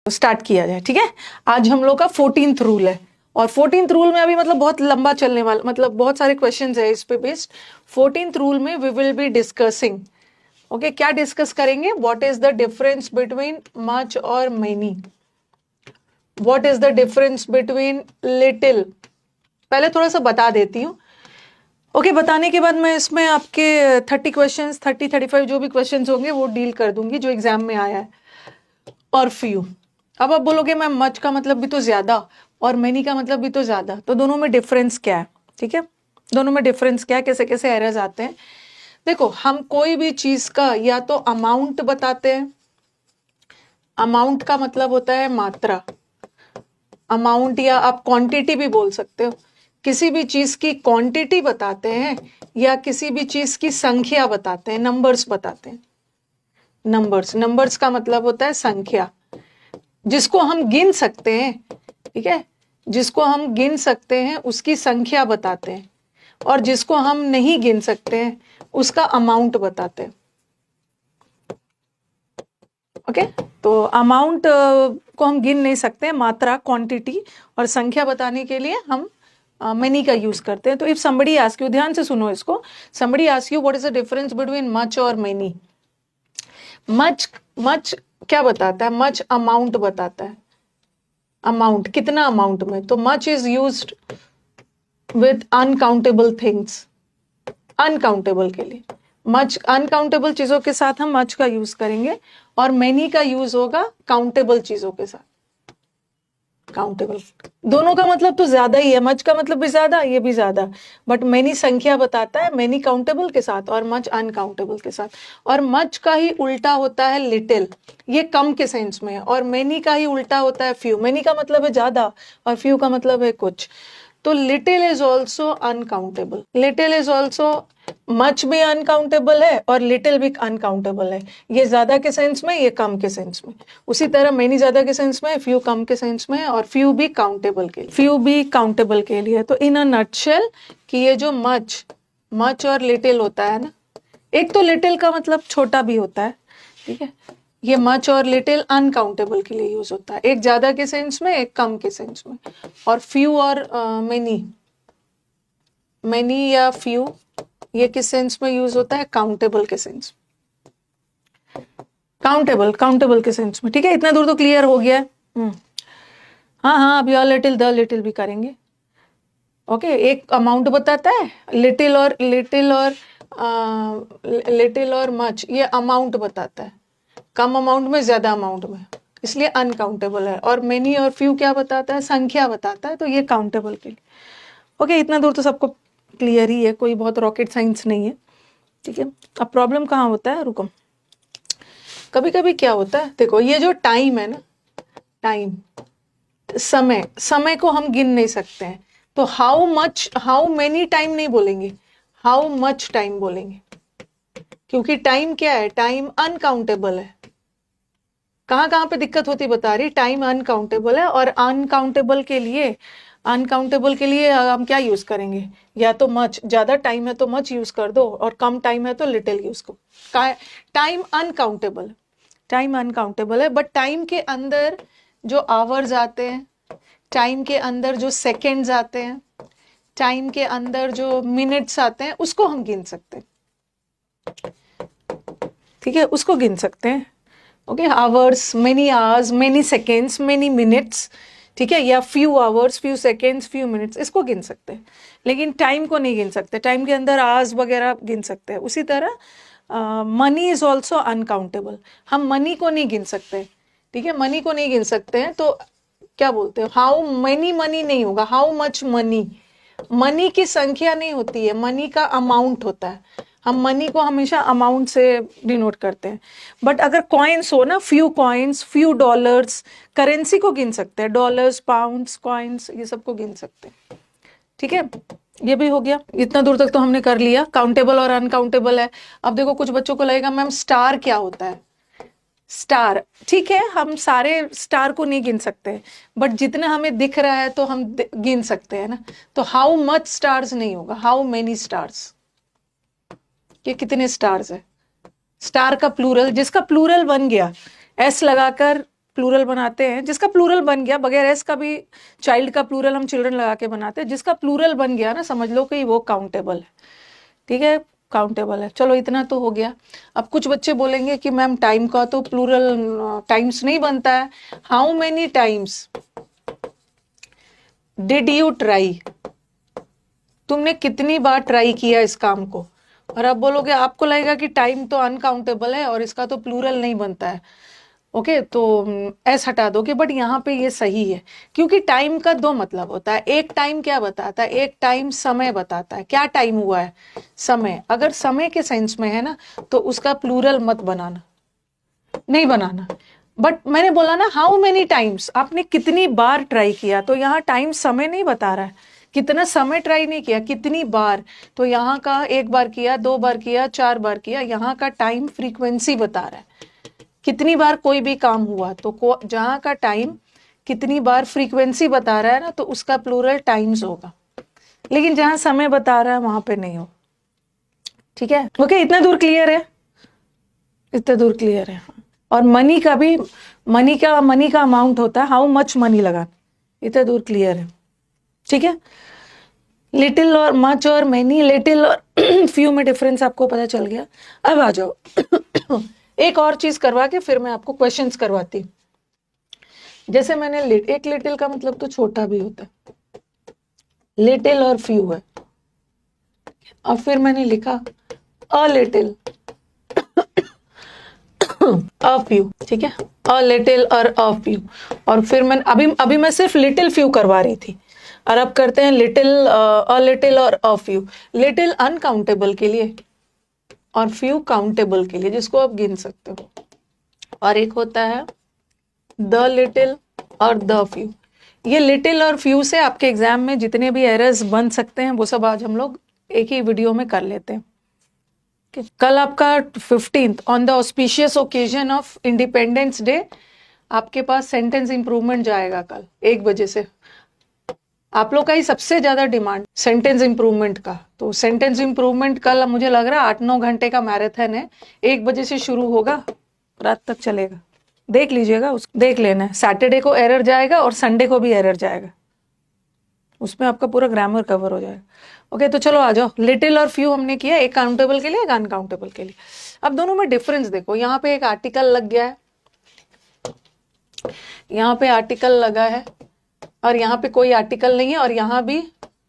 Start किया जाए, ठीक है। आज हम लोग का 14th रूल है और 14th रूल में अभी मतलब बहुत लंबा चलने वाला, मतलब बहुत सारे क्वेश्चंस है इस पे बेस्ड। 14th रूल में we will be discussing, okay, क्या डिस्कस करेंगे? What is the difference between much और many, what is the difference between little. पहले थोड़ा सा बता देती हूँ, ओके। बताने के बाद मैं इसमें आपके 30 क्वेश्चंस, 35 जो भी क्वेश्चंस होंगे वो डील कर दूंगी जो एग्जाम में आया है। और फ्यू, अब आप बोलोगे मैम मच का मतलब भी तो ज्यादा और मेनी का मतलब भी तो ज्यादा, तो दोनों में डिफरेंस क्या है, ठीक है। दोनों में डिफरेंस क्या है, कैसे कैसे एरर्स आते हैं। देखो, हम कोई भी चीज का या तो अमाउंट बताते हैं, अमाउंट का मतलब होता है मात्रा, अमाउंट, या आप क्वांटिटी भी बोल सकते हो। किसी भी चीज की क्वांटिटी बताते हैं या किसी भी चीज की संख्या बताते हैं, नंबर्स बताते हैं। नंबर्स, नंबर्स का मतलब होता है संख्या, जिसको हम गिन सकते हैं, ठीक है। जिसको हम गिन सकते हैं उसकी संख्या बताते हैं, और जिसको हम नहीं गिन सकते हैं उसका अमाउंट बताते हैं, ओके। तो अमाउंट को हम गिन नहीं सकते, मात्रा, क्वांटिटी, और संख्या बताने के लिए हम मेनी का यूज करते हैं। तो इफ समबडी आस्क यू, ध्यान से सुनो इसको, somebody ask you what is the difference between much और मेनी। मच, मच क्या बताता है? मच अमाउंट बताता है, अमाउंट, कितना अमाउंट में। तो much is used with uncountable things, uncountable के लिए मच, अनकाउंटेबल चीजों के साथ हम मच का यूज करेंगे, और मेनी का यूज होगा काउंटेबल चीजों के साथ, काउंटेबल। दोनों का मतलब तो ज्यादा ही है, मच का मतलब भी ज्यादा, ये भी ज्यादा, बट मेनी संख्या बताता है, मेनी काउंटेबल के साथ और मच अनकाउंटेबल के साथ। और मच का ही उल्टा होता है लिटिल, ये कम के सेंस में है, और मेनी का ही उल्टा होता है फ्यू। मेनी का मतलब है ज्यादा और फ्यू का मतलब है कुछ। तो little is also uncountable, little is also, much भी अनकाउंटेबल है और लिटिल भी अनकाउंटेबल है। ये ज्यादा के सेंस में, ये कम के सेंस में। उसी तरह मेनी ज्यादा के सेंस में, फ्यू कम के सेंस में, और फ्यू भी काउंटेबल के लिए, फ्यू भी काउंटेबल के लिए। तो इन अ नटशेल कि ये जो मच, मच और लिटिल होता है ना, एक तो लिटिल का मतलब छोटा भी होता है, ठीक है। ये मच और लिटिल अनकाउंटेबल के लिए यूज होता है, एक ज्यादा के सेंस में, एक कम के सेंस में। और फ्यू और मेनी, मेनी या फ्यू, ये किस सेंस में यूज होता है? काउंटेबल के सेंस, काउंटेबल, काउंटेबल के सेंस में, ठीक है। इतना दूर तो क्लियर हो गया है। हाँ हाँ, अभी और लिटिल, द लिटिल भी करेंगे, ओके। एक अमाउंट बताता है, लिटिल और लिटिल और लिटिल और मच, ये अमाउंट बताता है, कम अमाउंट में, ज्यादा अमाउंट में, इसलिए अनकाउंटेबल है। और मेनी और फ्यू क्या बताता है? संख्या बताता है, तो ये काउंटेबल के लिए, ओके। इतना दूर तो सबको क्लियर ही है, कोई बहुत रॉकेट साइंस नहीं है, ठीक है। अब प्रॉब्लम कहाँ होता है, रुको। कभी कभी क्या होता है, देखो ये जो टाइम है ना, टाइम, समय, समय को हम गिन नहीं सकते हैं, तो how much, how many time नहीं बोलेंगे, हाउ मच टाइम बोलेंगे, क्योंकि टाइम क्या है? टाइम अनकाउंटेबल है। कहाँ कहाँ पे दिक्कत होती बता रही, टाइम अनकाउंटेबल है, और अनकाउंटेबल के लिए, अनकाउंटेबल के लिए हम क्या यूज करेंगे? या तो मच, ज्यादा टाइम है तो मच यूज कर दो, और कम टाइम है तो लिटिल यूज करो। टाइम अनकाउंटेबल, टाइम अनकाउंटेबल है, बट टाइम के अंदर जो आवर्स आते हैं, टाइम के अंदर जो सेकेंड्स आते हैं, टाइम के अंदर जो मिनट्स आते हैं, उसको हम गिन सकते हैं, ठीक है, उसको गिन सकते हैं, okay. Hours, many hours, many seconds, many minutes, ठीक है, या few hours, few seconds, few minutes, इसको गिन सकते हैं, लेकिन टाइम को नहीं गिन सकते। टाइम के अंदर आवर्स वगैरह गिन सकते हैं। उसी तरह मनी इज ऑल्सो अनकाउंटेबल, हम मनी को नहीं गिन सकते, ठीक है, मनी को नहीं गिन सकते हैं। तो क्या बोलते हो? हाउ मेनी मनी नहीं होगा, हाउ मच मनी। मनी की संख्या नहीं होती है, मनी का अमाउंट होता है। हम मनी को हमेशा अमाउंट से डिनोट करते हैं। बट अगर कॉइन्स हो ना, few coins, few dollars, currency को गिन सकते हैं, डॉलर्स, पाउंड्स, कॉइन्स, ये सबको गिन सकते हैं, ठीक है। ये भी हो गया, इतना दूर तक तो हमने कर लिया, काउंटेबल और अनकाउंटेबल है। अब देखो, कुछ बच्चों को लगेगा मैम स्टार क्या होता है? स्टार, ठीक है, हम सारे स्टार को नहीं गिन सकते, बट जितना हमें दिख रहा है तो हम गिन सकते हैं ना। तो हाउ मच स्टार्स नहीं होगा, हाउ मेनी स्टार्स, ये कितने स्टार्स है। स्टार का प्लूरल, जिसका प्लूरल बन गया, एस लगाकर प्लूरल बनाते हैं, जिसका प्लूरल बन गया, बगैर एस का भी चाइल्ड का प्लूरल हम चिल्ड्रन लगा के बनाते हैं, जिसका प्लूरल बन गया ना समझ लो कि वो काउंटेबल है, ठीक है, काउंटेबल है। चलो इतना तो हो गया। अब कुछ बच्चे बोलेंगे कि मैम टाइम का तो प्लूरल टाइम्स नहीं बनता है। How many times did you try, तुमने कितनी बार ट्राई किया इस काम को। और अब बोलोगे, आपको लगेगा कि टाइम तो अनकाउंटेबल है और इसका तो प्लूरल नहीं बनता है, ओके, तो एस हटा दोगे, बट यहाँ पे ये सही है, क्योंकि टाइम का दो मतलब होता है। एक टाइम क्या बताता है, एक टाइम समय बताता है, क्या टाइम हुआ है, समय। अगर समय के सेंस में है ना तो उसका प्लूरल मत बनाना, नहीं बनाना। बट मैंने बोला ना हाउ मेनी टाइम्स, आपने कितनी बार ट्राई किया, तो यहाँ टाइम समय नहीं बता रहा है, कितना समय ट्राई नहीं किया, कितनी बार। तो यहाँ का एक बार किया, दो बार किया, चार बार किया, यहाँ का टाइम फ्रीक्वेंसी बता रहा है, कितनी बार कोई भी काम हुआ। तो जहाँ का टाइम कितनी बार फ्रीक्वेंसी बता रहा है ना, तो उसका प्लूरल टाइम्स होगा। लेकिन जहाँ समय बता रहा है वहां पे नहीं हो, ठीक है, ओके, इतना दूर क्लियर है, इतना दूर क्लियर है। और मनी का भी, मनी का अमाउंट होता है, हाउ मच मनी लगाना, इतना दूर क्लियर है, ठीक है। लिटिल और मच और मैनी, लिटिल और फ्यू में डिफरेंस आपको पता चल गया। अब आ जाओ एक और चीज करवा के फिर मैं आपको क्वेश्चंस करवाती हूँ। जैसे मैंने एक लिटिल का मतलब तो छोटा भी होता है, लिटिल और फ्यू है। अब फिर मैंने लिखा अ लिटिल अ फ्यू, ठीक है, अ लिटिल और अ फ्यू। और फिर मैं अभी मैं सिर्फ लिटिल फ्यू करवा रही थी, और अब करते हैं लिटिल, अ लिटिल और अ फ्यू। लिटिल अनकाउंटेबल के लिए और फ्यू काउंटेबल के लिए, जिसको आप गिन सकते हो। और एक होता है द लिटिल और द फ्यू। ये लिटिल और फ्यू से आपके एग्जाम में जितने भी एरर्स बन सकते हैं वो सब आज हम लोग एक ही वीडियो में कर लेते हैं। कल आपका 15th on the auspicious occasion of independence day आपके पास सेंटेंस इंप्रूवमेंट जाएगा कल 1 बजे से। आप लोग का ही सबसे ज्यादा डिमांड सेंटेंस इंप्रूवमेंट का। तो सेंटेंस इंप्रूवमेंट कल मुझे लग रहा है 8-9 घंटे का मैराथन है, 1 बजे से शुरू होगा, रात तक चलेगा। देख लीजिएगा, देख लेना है। सैटरडे को एरर जाएगा और संडे को भी एरर जाएगा, उसमें आपका पूरा ग्रामर कवर हो जाएगा। ओके, तो चलो आ जाओ। लिटिल और फ्यू हमने किया, एक काउंटेबल के लिए एक अनकाउंटेबल के लिए। अब दोनों में डिफरेंस देखो, यहाँ पे एक आर्टिकल लग गया है, यहाँ पे आर्टिकल लगा है, और यहाँ पे कोई आर्टिकल नहीं है, और यहाँ भी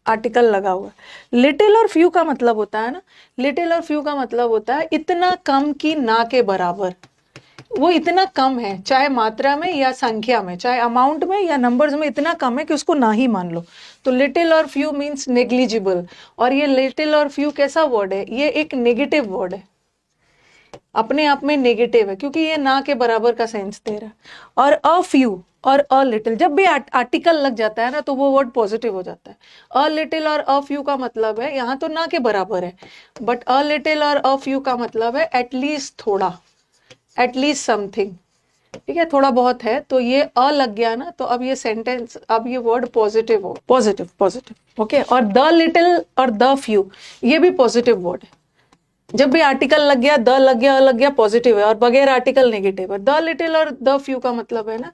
आर्टिकल लगा हुआ है। लिटिल और फ्यू का मतलब होता है ना, लिटिल और फ्यू का मतलब होता है इतना कम कि ना के बराबर। वो इतना कम है, चाहे मात्रा में या संख्या में, चाहे अमाउंट में या नंबर्स में, इतना कम है कि उसको ना ही मान लो। तो लिटिल और फ्यू मीन्स नेग्लिजिबल। और ये लिटिल और फ्यू कैसा वर्ड है, ये एक नेगेटिव वर्ड है, अपने आप में नेगेटिव है, क्योंकि ये ना के बराबर का सेंस दे रहा है। और अ फ्यू और अ लिटिल, जब भी आर्टिकल लग जाता है ना तो वो वर्ड पॉजिटिव हो जाता है। अ लिटिल और अ फ्यू का मतलब है यहाँ तो ना के बराबर है, बट अ लिटिल और अ फ्यू का मतलब है एटलीस्ट थोड़ा, एटलीस्ट समथिंग, ठीक है, थोड़ा बहुत है। तो ये अ लग गया ना, तो अब ये सेंटेंस, अब ये वर्ड पॉजिटिव हो, पॉजिटिव पॉजिटिव, ओके। और द लिटिल और द फ्यू ये भी पॉजिटिव वर्ड है। जब भी आर्टिकल लग गया, द लग गया, अ लग गया, पॉजिटिव है, और बगैर आर्टिकल नेगेटिव है। द लिटिल और द फ्यू का मतलब है ना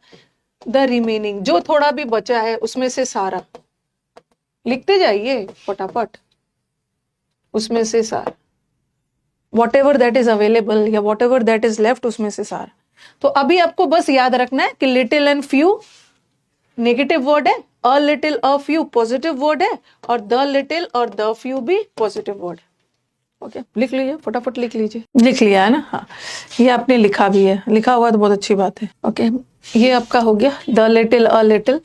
द रिमेनिंग, जो थोड़ा भी बचा है उसमें से सारा। लिखते जाइए फटाफट, उसमें से सारा, whatever that is available या whatever that is left, उसमें से सारा। तो अभी आपको बस याद रखना है कि little and few negative word है, a little a few positive word है, और द लिटिल और द फ्यू भी पॉजिटिव वर्ड है। ओके, लिख लीजिए फटाफट, लिख लीजिए। लिख लिया है ना, हाँ, ये आपने लिखा भी है, लिखा हुआ तो बहुत अच्छी बात है। ओके, ये आपका हो गया द लिटिल अ लिटिल,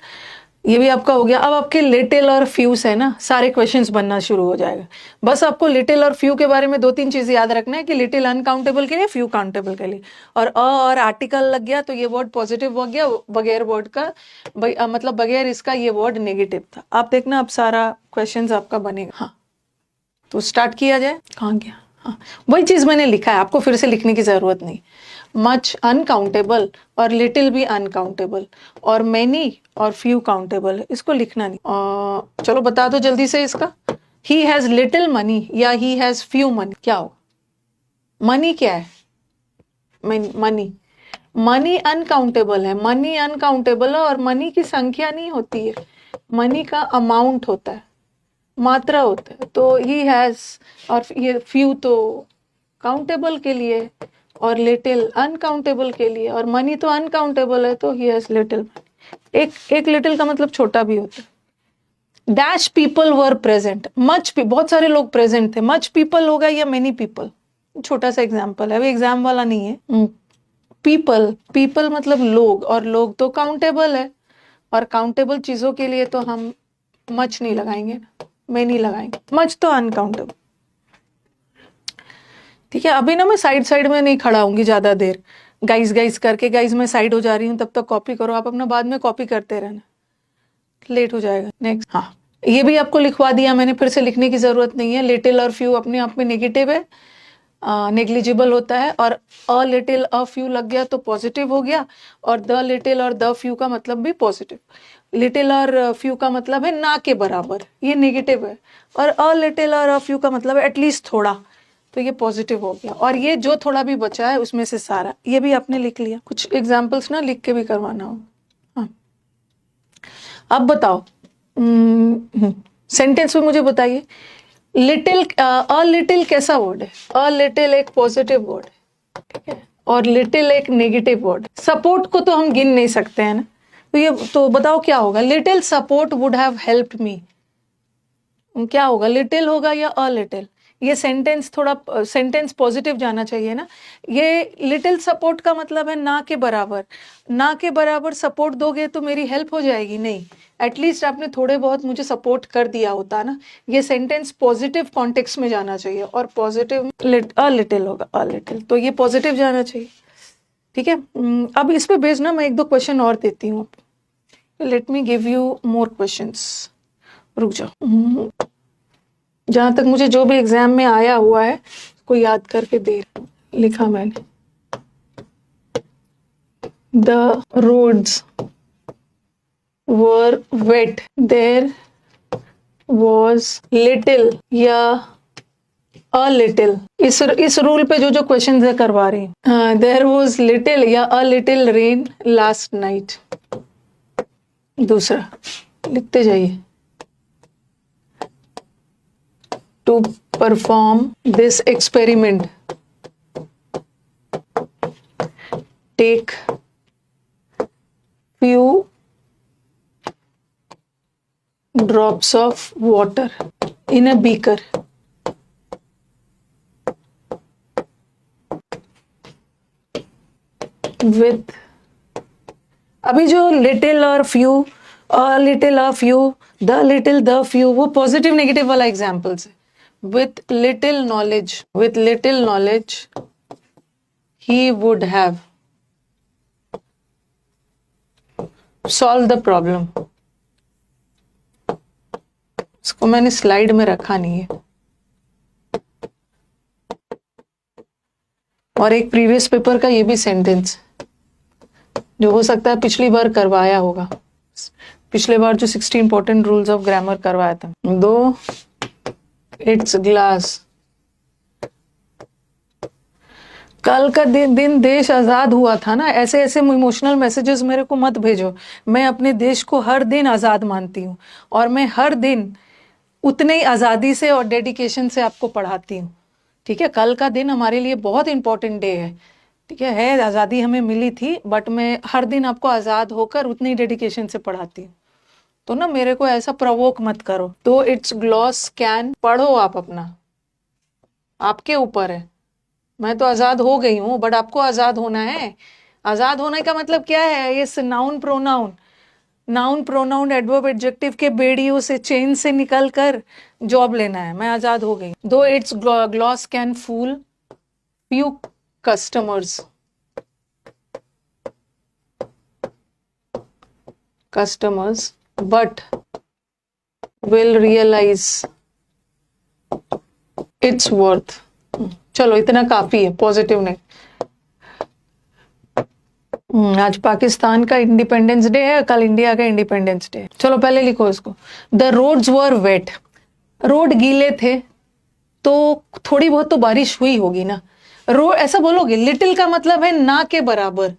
ये भी आपका हो गया। अब आपके लिटिल और फ्यूस है ना, सारे क्वेश्चंस बनना शुरू हो जाएगा। बस आपको लिटिल और फ्यू के बारे में 2-3 चीजें याद रखना है कि लिटिल अनकाउंटेबल के लिए, फ्यू काउंटेबल के लिए। और अ और आर्टिकल लग गया तो ये वर्ड पॉजिटिव हो गया, बगैर वर्ड का मतलब बगैर इसका ये वर्ड नेगेटिव था। आप देखना अब सारा क्वेश्चन आपका बनेगा। हाँ, तो स्टार्ट किया जाए। कहाँ गया, हाँ, वही चीज मैंने लिखा है, आपको फिर से लिखने की जरूरत नहीं। मच अनकाउंटेबल और लिटिल भी अनकाउंटेबल, और मैनी और फ्यू काउंटेबल है, इसको लिखना नहीं। चलो बता दो जल्दी से इसका। ही हैज लिटिल मनी या ही हैज फ्यू मनी, क्या होगा? मनी क्या है? मनी, मनी अनकाउंटेबल है, मनी अनकाउंटेबल है, और मनी की संख्या नहीं होती है, मनी का अमाउंट होता है, मात्रा होता है। तो ही हैज, और ये फ्यू तो काउंटेबल के लिए और लिटिल अनकाउंटेबल के लिए, और मनी तो अनकाउंटेबल है तो ही हैज लिटिल मनी। एक लिटिल का मतलब छोटा भी होता है। Dash people were present, much, बहुत सारे लोग प्रेजेंट थे, मच पीपल होगा या मेनी पीपल, छोटा सा एग्जाम्पल है, वो एग्जाम वाला नहीं है। पीपल, पीपल मतलब लोग, और लोग तो काउंटेबल है, और काउंटेबल चीजों के लिए तो हम मच नहीं लगाएंगे ना, मेनी लगाएंगे, मच तो अनकाउंटेबल। ठीक है, अभी ना मैं साइड में नहीं खड़ा होंगी ज्यादा देर, गाइस गाइस करके, गाइस मैं साइड हो जा रही हूँ, तब तक कॉपी करो आप अपना, बाद में कॉपी करते रहना, लेट हो जाएगा। नेक्स्ट, हाँ ये भी आपको लिखवा दिया मैंने, फिर से लिखने की जरूरत नहीं है। लिटिल और फ्यू अपने आप में नेगेटिव है, नेग्लिजिबल होता है, और अ लिटिल अ फ्यू लग गया तो पॉजिटिव हो गया, और द लिटिल और द फ्यू का मतलब भी पॉजिटिव। लिटिल और फ्यू का मतलब है ना के बराबर, ये नेगेटिव है, और अ लिटिल और अ फ्यू का मतलब है एटलीस्ट थोड़ा, तो ये पॉजिटिव हो गया। और ये जो थोड़ा भी बचा है उसमें से सारा, ये भी आपने लिख लिया। कुछ एग्जाम्पल्स ना लिख के भी करवाना हो। हाँ, अब बताओ, सेंटेंस में मुझे बताइए, लिटिल, अ लिटिल कैसा वर्ड है? अ लिटिल एक पॉजिटिव वर्ड है, ठीक है, और लिटिल एक नेगेटिव वर्ड। सपोर्ट को तो हम गिन नहीं सकते हैं ना, तो ये तो बताओ क्या होगा? Little support would have helped me, क्या होगा? लिटिल होगा या अ लिटिल? ये सेंटेंस थोड़ा, सेंटेंस पॉजिटिव जाना चाहिए ना। ये लिटिल सपोर्ट का मतलब है ना के बराबर, ना के बराबर सपोर्ट दोगे तो मेरी हेल्प हो जाएगी? नहीं, एटलीस्ट आपने थोड़े बहुत मुझे सपोर्ट कर दिया होता ना। ये सेंटेंस पॉजिटिव कॉन्टेक्स्ट में जाना चाहिए, और पॉजिटिव अ लिटिल होगा, अ लिटिल, तो ये पॉजिटिव जाना चाहिए। ठीक है, अब इस पे बेस्ड ना मैं एक दो क्वेश्चन और देती हूँ। Let me give you more questions, रुक जाओ। जहां तक मुझे जो भी एग्जाम में आया हुआ है उसको याद करके दे लिखा मैंने। The roads were wet, there was little या अ लिटिल, इस रूल पे जो जो क्वेश्चन है करवा रही हूँ। देयर वॉज लिटिल या a little rain last night. दूसरा लिखते जाइए। To perform this experiment, take few drops of water in a beaker with, अभी जो लिटिल और few, a little a few, the little the few, वो positive negative वाला examples है। with little knowledge he would have solved the problem। इसको मैंने slide में रखा नहीं है। और एक प्रीवियस पेपर का ये भी सेंटेंस, जो हो सकता है पिछली बार करवाया होगा, पिछले बार जो 60 इंपॉर्टेंट रूल्स ऑफ ग्रामर करवाया था। दो इट्स ग्लास, कल का दिन देश आजाद हुआ था ना, ऐसे ऐसे इमोशनल मैसेजेस मेरे को मत भेजो। मैं अपने देश को हर दिन आजाद मानती हूँ, और मैं हर दिन उतने ही आजादी से और डेडिकेशन से आपको पढ़ाती हूँ। ठीक है, कल का दिन हमारे लिए बहुत इंपॉर्टेंट डे है। ठीक है, आजादी हमें मिली थी, बट मैं हर दिन आपको आजाद होकर उतनी डेडिकेशन से पढ़ाती हूँ। तो ना मेरे को ऐसा प्रवोक मत करो। तो इट्स ग्लॉस कैन, पढ़ो आप अपना, आपके ऊपर है। मैं तो आजाद हो गई हूँ, बट आपको आजाद होना है। आजाद होने का मतलब क्या है? ये noun pronoun, noun pronoun adverb adjective के बेड़ियों से, चेन से निकल कर जॉब लेना है। मैं आजाद हो गई। Though it's gloss can fool few customers but will realize its worth। चलो इतना काफी है पॉजिटिव ने। आज पाकिस्तान का इंडिपेंडेंस डे है, कल इंडिया का इंडिपेंडेंस डे है। चलो पहले लिखो इसको। The roads were wet, road गीले थे तो थोड़ी बहुत तो बारिश हुई होगी ना। रोड ऐसा बोलोगे। लिटिल का मतलब है ना के बराबर,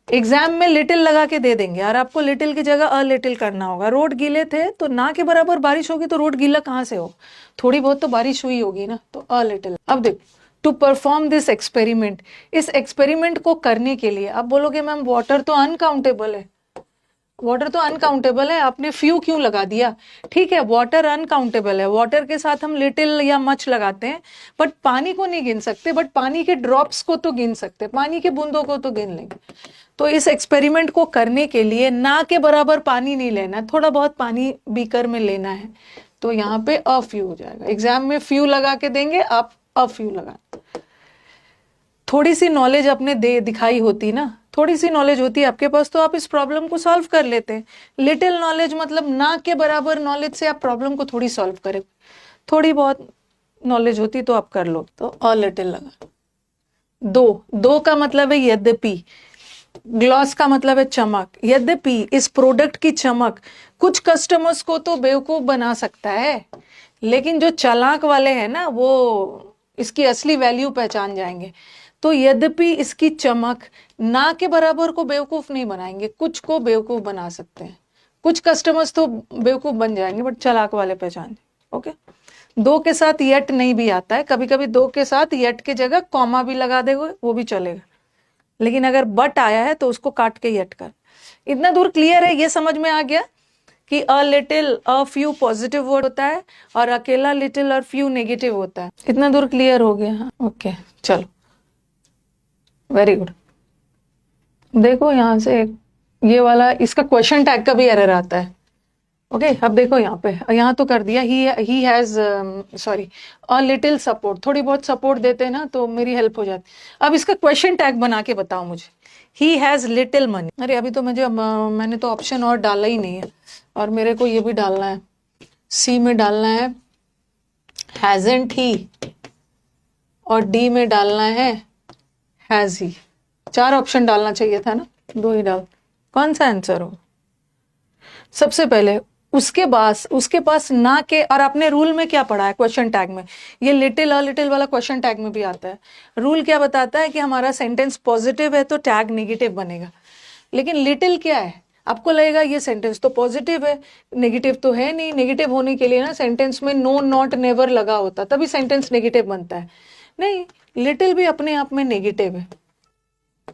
एग्जाम में लिटिल लगा के दे देंगे और आपको लिटिल की जगह अ लिटिल करना होगा। रोड गीले थे तो ना के बराबर बारिश होगी तो रोड गीला कहाँ से हो, थोड़ी बहुत तो बारिश हुई होगी ना, तो अ लिटिल। अब देखो, टू परफॉर्म दिस एक्सपेरिमेंट, इस एक्सपेरिमेंट को करने के लिए आप बोलोगे मैम वाटर तो अनकाउंटेबल है, वाटर तो अनकाउंटेबल है, आपने फ्यू क्यों लगा दिया? ठीक है, वाटर अनकाउंटेबल है, वाटर के साथ हम लिटिल या मच लगाते हैं, बट पानी को नहीं गिन सकते, बट पानी के ड्रॉप्स को तो गिन सकते, पानी के बूंदों को तो गिन लेंगे। तो इस एक्सपेरिमेंट को करने के लिए ना के बराबर पानी नहीं लेना है, थोड़ा बहुत पानी बीकर में लेना है, तो यहाँ पे अ फ्यू हो जाएगा। एग्जाम में फ्यू लगा के देंगे, आप अ फ्यू लगा। थोड़ी सी नॉलेज अपने दे दिखाई होती ना, थोड़ी सी नॉलेज होती है आपके पास तो आप इस प्रॉब्लम को सॉल्व कर लेते हैं। लिटिल नॉलेज मतलब ना के बराबर नॉलेज से आप प्रॉब्लम को थोड़ी सॉल्व करें, थोड़ी बहुत नॉलेज होती तो आप कर लो। तो अ लिटिल लगा। दो का मतलब है यद्यपि, ग्लॉस का मतलब है चमक। यद्यपि इस प्रोडक्ट की चमक कुछ कस्टमर्स को तो बेवकूफ बना सकता है, लेकिन जो चालाक वाले हैं ना वो इसकी असली वैल्यू पहचान जाएंगे। तो यद्यपि इसकी चमक ना के बराबर को बेवकूफ नहीं बनाएंगे, कुछ को बेवकूफ बना सकते हैं, कुछ कस्टमर्स तो बेवकूफ बन जाएंगे बट चालाक वाले पहचान। ओके, दो के साथ यट नहीं भी आता है, कभी कभी दो के साथ यट के जगह कॉमा भी लगा देगा वो भी चलेगा, लेकिन अगर बट आया है तो उसको काट के यट कर। इतना दूर क्लियर है? ये समझ में आ गया कि अ little a few positive word होता है और अकेला लिटिल और फ्यू नेगेटिव होता है। इतना दूर क्लियर हो गया? हाँ, ओके चलो, वेरी गुड। देखो यहां से ये वाला, इसका क्वेश्चन टैग का भी एरर आता है। ओके अब देखो यहाँ पे, यहाँ तो कर दिया he has, sorry, a little support, थोड़ी बहुत सपोर्ट देते हैं ना तो मेरी हेल्प हो जाती। अब इसका क्वेश्चन टैग बना के बताओ मुझे, ही हैज लिटिल मनी। अरे अभी तो मैंने तो ऑप्शन और डाला ही नहीं है, और मेरे को ये भी डालना है, सी में डालना है हैजंट ही, और डी में डालना है हैज ही। 4 ऑप्शन डालना चाहिए था ना, 2 ही डाल, कौन सा आंसर हो? सबसे पहले उसके पास ना के, और आपने रूल में क्या पढ़ा है क्वेश्चन टैग में, ये लिटिल अ लिटिल वाला क्वेश्चन टैग में भी आता है। रूल क्या बताता है कि हमारा सेंटेंस पॉजिटिव है तो टैग नेगेटिव बनेगा, लेकिन लिटिल क्या है, आपको लगेगा ये सेंटेंस तो पॉजिटिव है, नेगेटिव तो है नहीं। नेगेटिव होने के लिए ना सेंटेंस में नो नॉट नेवर लगा होता, तभी सेंटेंस नेगेटिव बनता है। नहीं, लिटिल भी अपने आप में नेगेटिव है,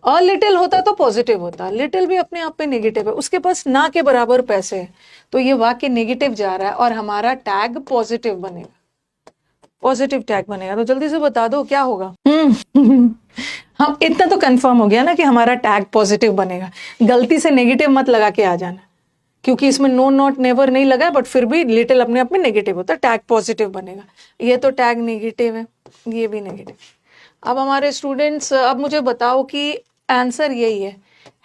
अ लिटिल होता तो पॉजिटिव होता, लिटिल भी अपने आप में नेगेटिव है, उसके पास ना के बराबर पैसे है, तो ये वाक्य नेगेटिव जा रहा है और हमारा टैग पॉजिटिव बनेगा, पॉजिटिव टैग बनेगा। तो जल्दी से बता दो क्या होगा। हम इतना तो कंफर्म हो गया ना कि हमारा टैग पॉजिटिव बनेगा, गलती से नेगेटिव मत लगा के आ जाना, क्योंकि इसमें नो नॉट नेवर नहीं लगा, बट फिर भी लिटिल अपने आप में नेगेटिव होता है, टैग पॉजिटिव बनेगा। ये तो टैग नेगेटिव है, ये भी नेगेटिव। अब हमारे स्टूडेंट्स, अब मुझे बताओ कि आंसर यही है,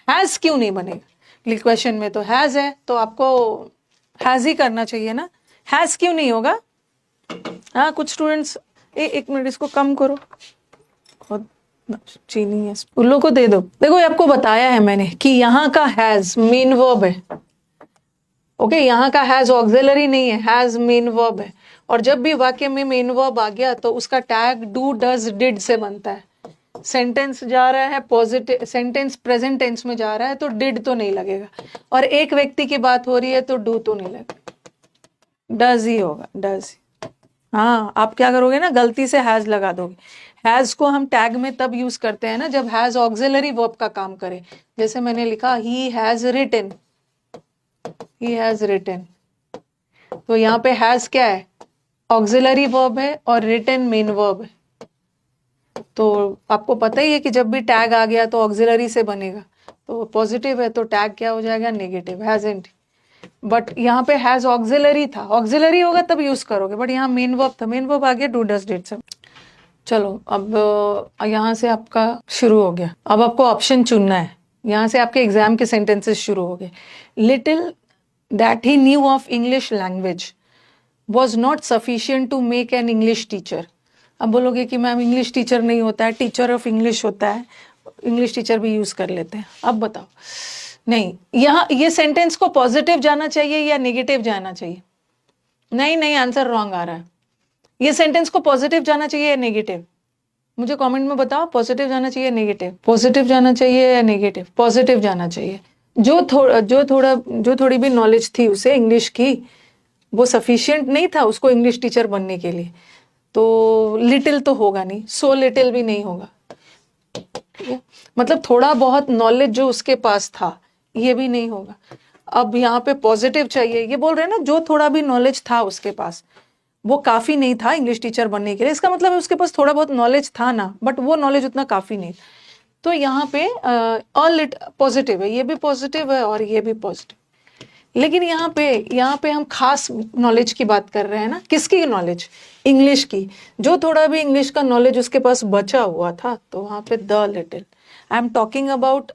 हैज क्यों नहीं बनेगा? क्वेश्चन में तो हैज है, तो आपको हैज ही करना चाहिए ना, हैज क्यों नहीं होगा? हाँ कुछ स्टूडेंट्स, एक मिनट इसको कम करो, बहुत चीनी है, उन लोगों को दे दो। देखो ये आपको बताया है मैंने कि यहाँ का हैज मेन वर्ब है। ओके, यहाँ का हैज ऑक्सिलरी नहीं है, हैज मेन वर्ब है, और जब भी वाक्य में मेन वर्ब आ गया तो उसका टैग डू डज डिड से बनता है। सेंटेंस जा रहा है पॉजिटिव, सेंटेंस प्रेजेंट टेंस में जा रहा है तो डिड तो नहीं लगेगा, और एक व्यक्ति की बात हो रही है तो डू तो नहीं लगेगा, डज ही होगा, डज। हाँ आप क्या करोगे ना, गलती से हैज लगा दोगे। हैज को हम टैग में तब यूज करते हैं ना जब हैज ऑक्सिलरी वर्ब का काम करे, जैसे मैंने लिखा he has written, he has written, तो यहाँ पे हैज क्या है, ऑक्सिलरी वर्ब है, और रिटन मेन वर्ब है। तो आपको पता ही है कि जब भी टैग आ गया तो ऑक्सिलरी से बनेगा, तो पॉजिटिव है तो टैग क्या हो जाएगा, नेगेटिव, हैजंट। बट यहाँ पे हैज ऑक्सिलरी था, ऑक्सिलरी होगा तब यूज करोगे, बट यहाँ मेन वर्ब था, मेन वर्ब आ गया डू डज डिड से। चलो अब यहाँ से आपका शुरू हो गया, अब आपको ऑप्शन चुनना है, यहाँ से आपके एग्जाम के सेंटेंसेस शुरू हो गए। Little that he knew of English language was not sufficient to make an English teacher. अब बोलोगे कि मैम इंग्लिश टीचर नहीं होता है, टीचर ऑफ इंग्लिश होता है, इंग्लिश टीचर भी यूज कर लेते हैं। अब बताओ, नहीं यहाँ ये सेंटेंस को पॉजिटिव जाना चाहिए या नेगेटिव जाना चाहिए? नहीं नहीं, आंसर रॉन्ग आ रहा है, ये सेंटेंस को पॉजिटिव जाना चाहिए या नेगेटिव? मुझे कमेंट में बताओ, पॉजिटिव जाना चाहिए नेगेटिव, पॉजिटिव जाना चाहिए या नेगेटिव? पॉजिटिव जाना चाहिए। जो थोड़ी भी नॉलेज थी उसे इंग्लिश की, वो सफिशिएंट नहीं था उसको इंग्लिश टीचर बनने के लिए, तो लिटिल तो होगा नहीं, सो लिटिल भी नहीं होगा, ठीक है? मतलब थोड़ा बहुत नॉलेज जो उसके पास था ये भी नहीं होगा। अब यहाँ पे पॉजिटिव चाहिए, ये बोल रहे हैं ना जो थोड़ा भी नॉलेज था उसके पास वो काफी नहीं था इंग्लिश टीचर बनने के लिए। इसका मतलब है उसके पास थोड़ा बहुत नॉलेज था ना, बट वो नॉलेज उतना काफी नहीं। तो यहाँ पे पॉजिटिव है, ये भी पॉजिटिव है और ये भी पॉजिटिव। लेकिन यहाँ पे हम खास नॉलेज की बात कर रहे हैं ना, किसकी नॉलेज? इंग्लिश की। जो थोड़ा भी इंग्लिश का नॉलेज उसके पास बचा हुआ था, तो वहां पे the little, I am talking about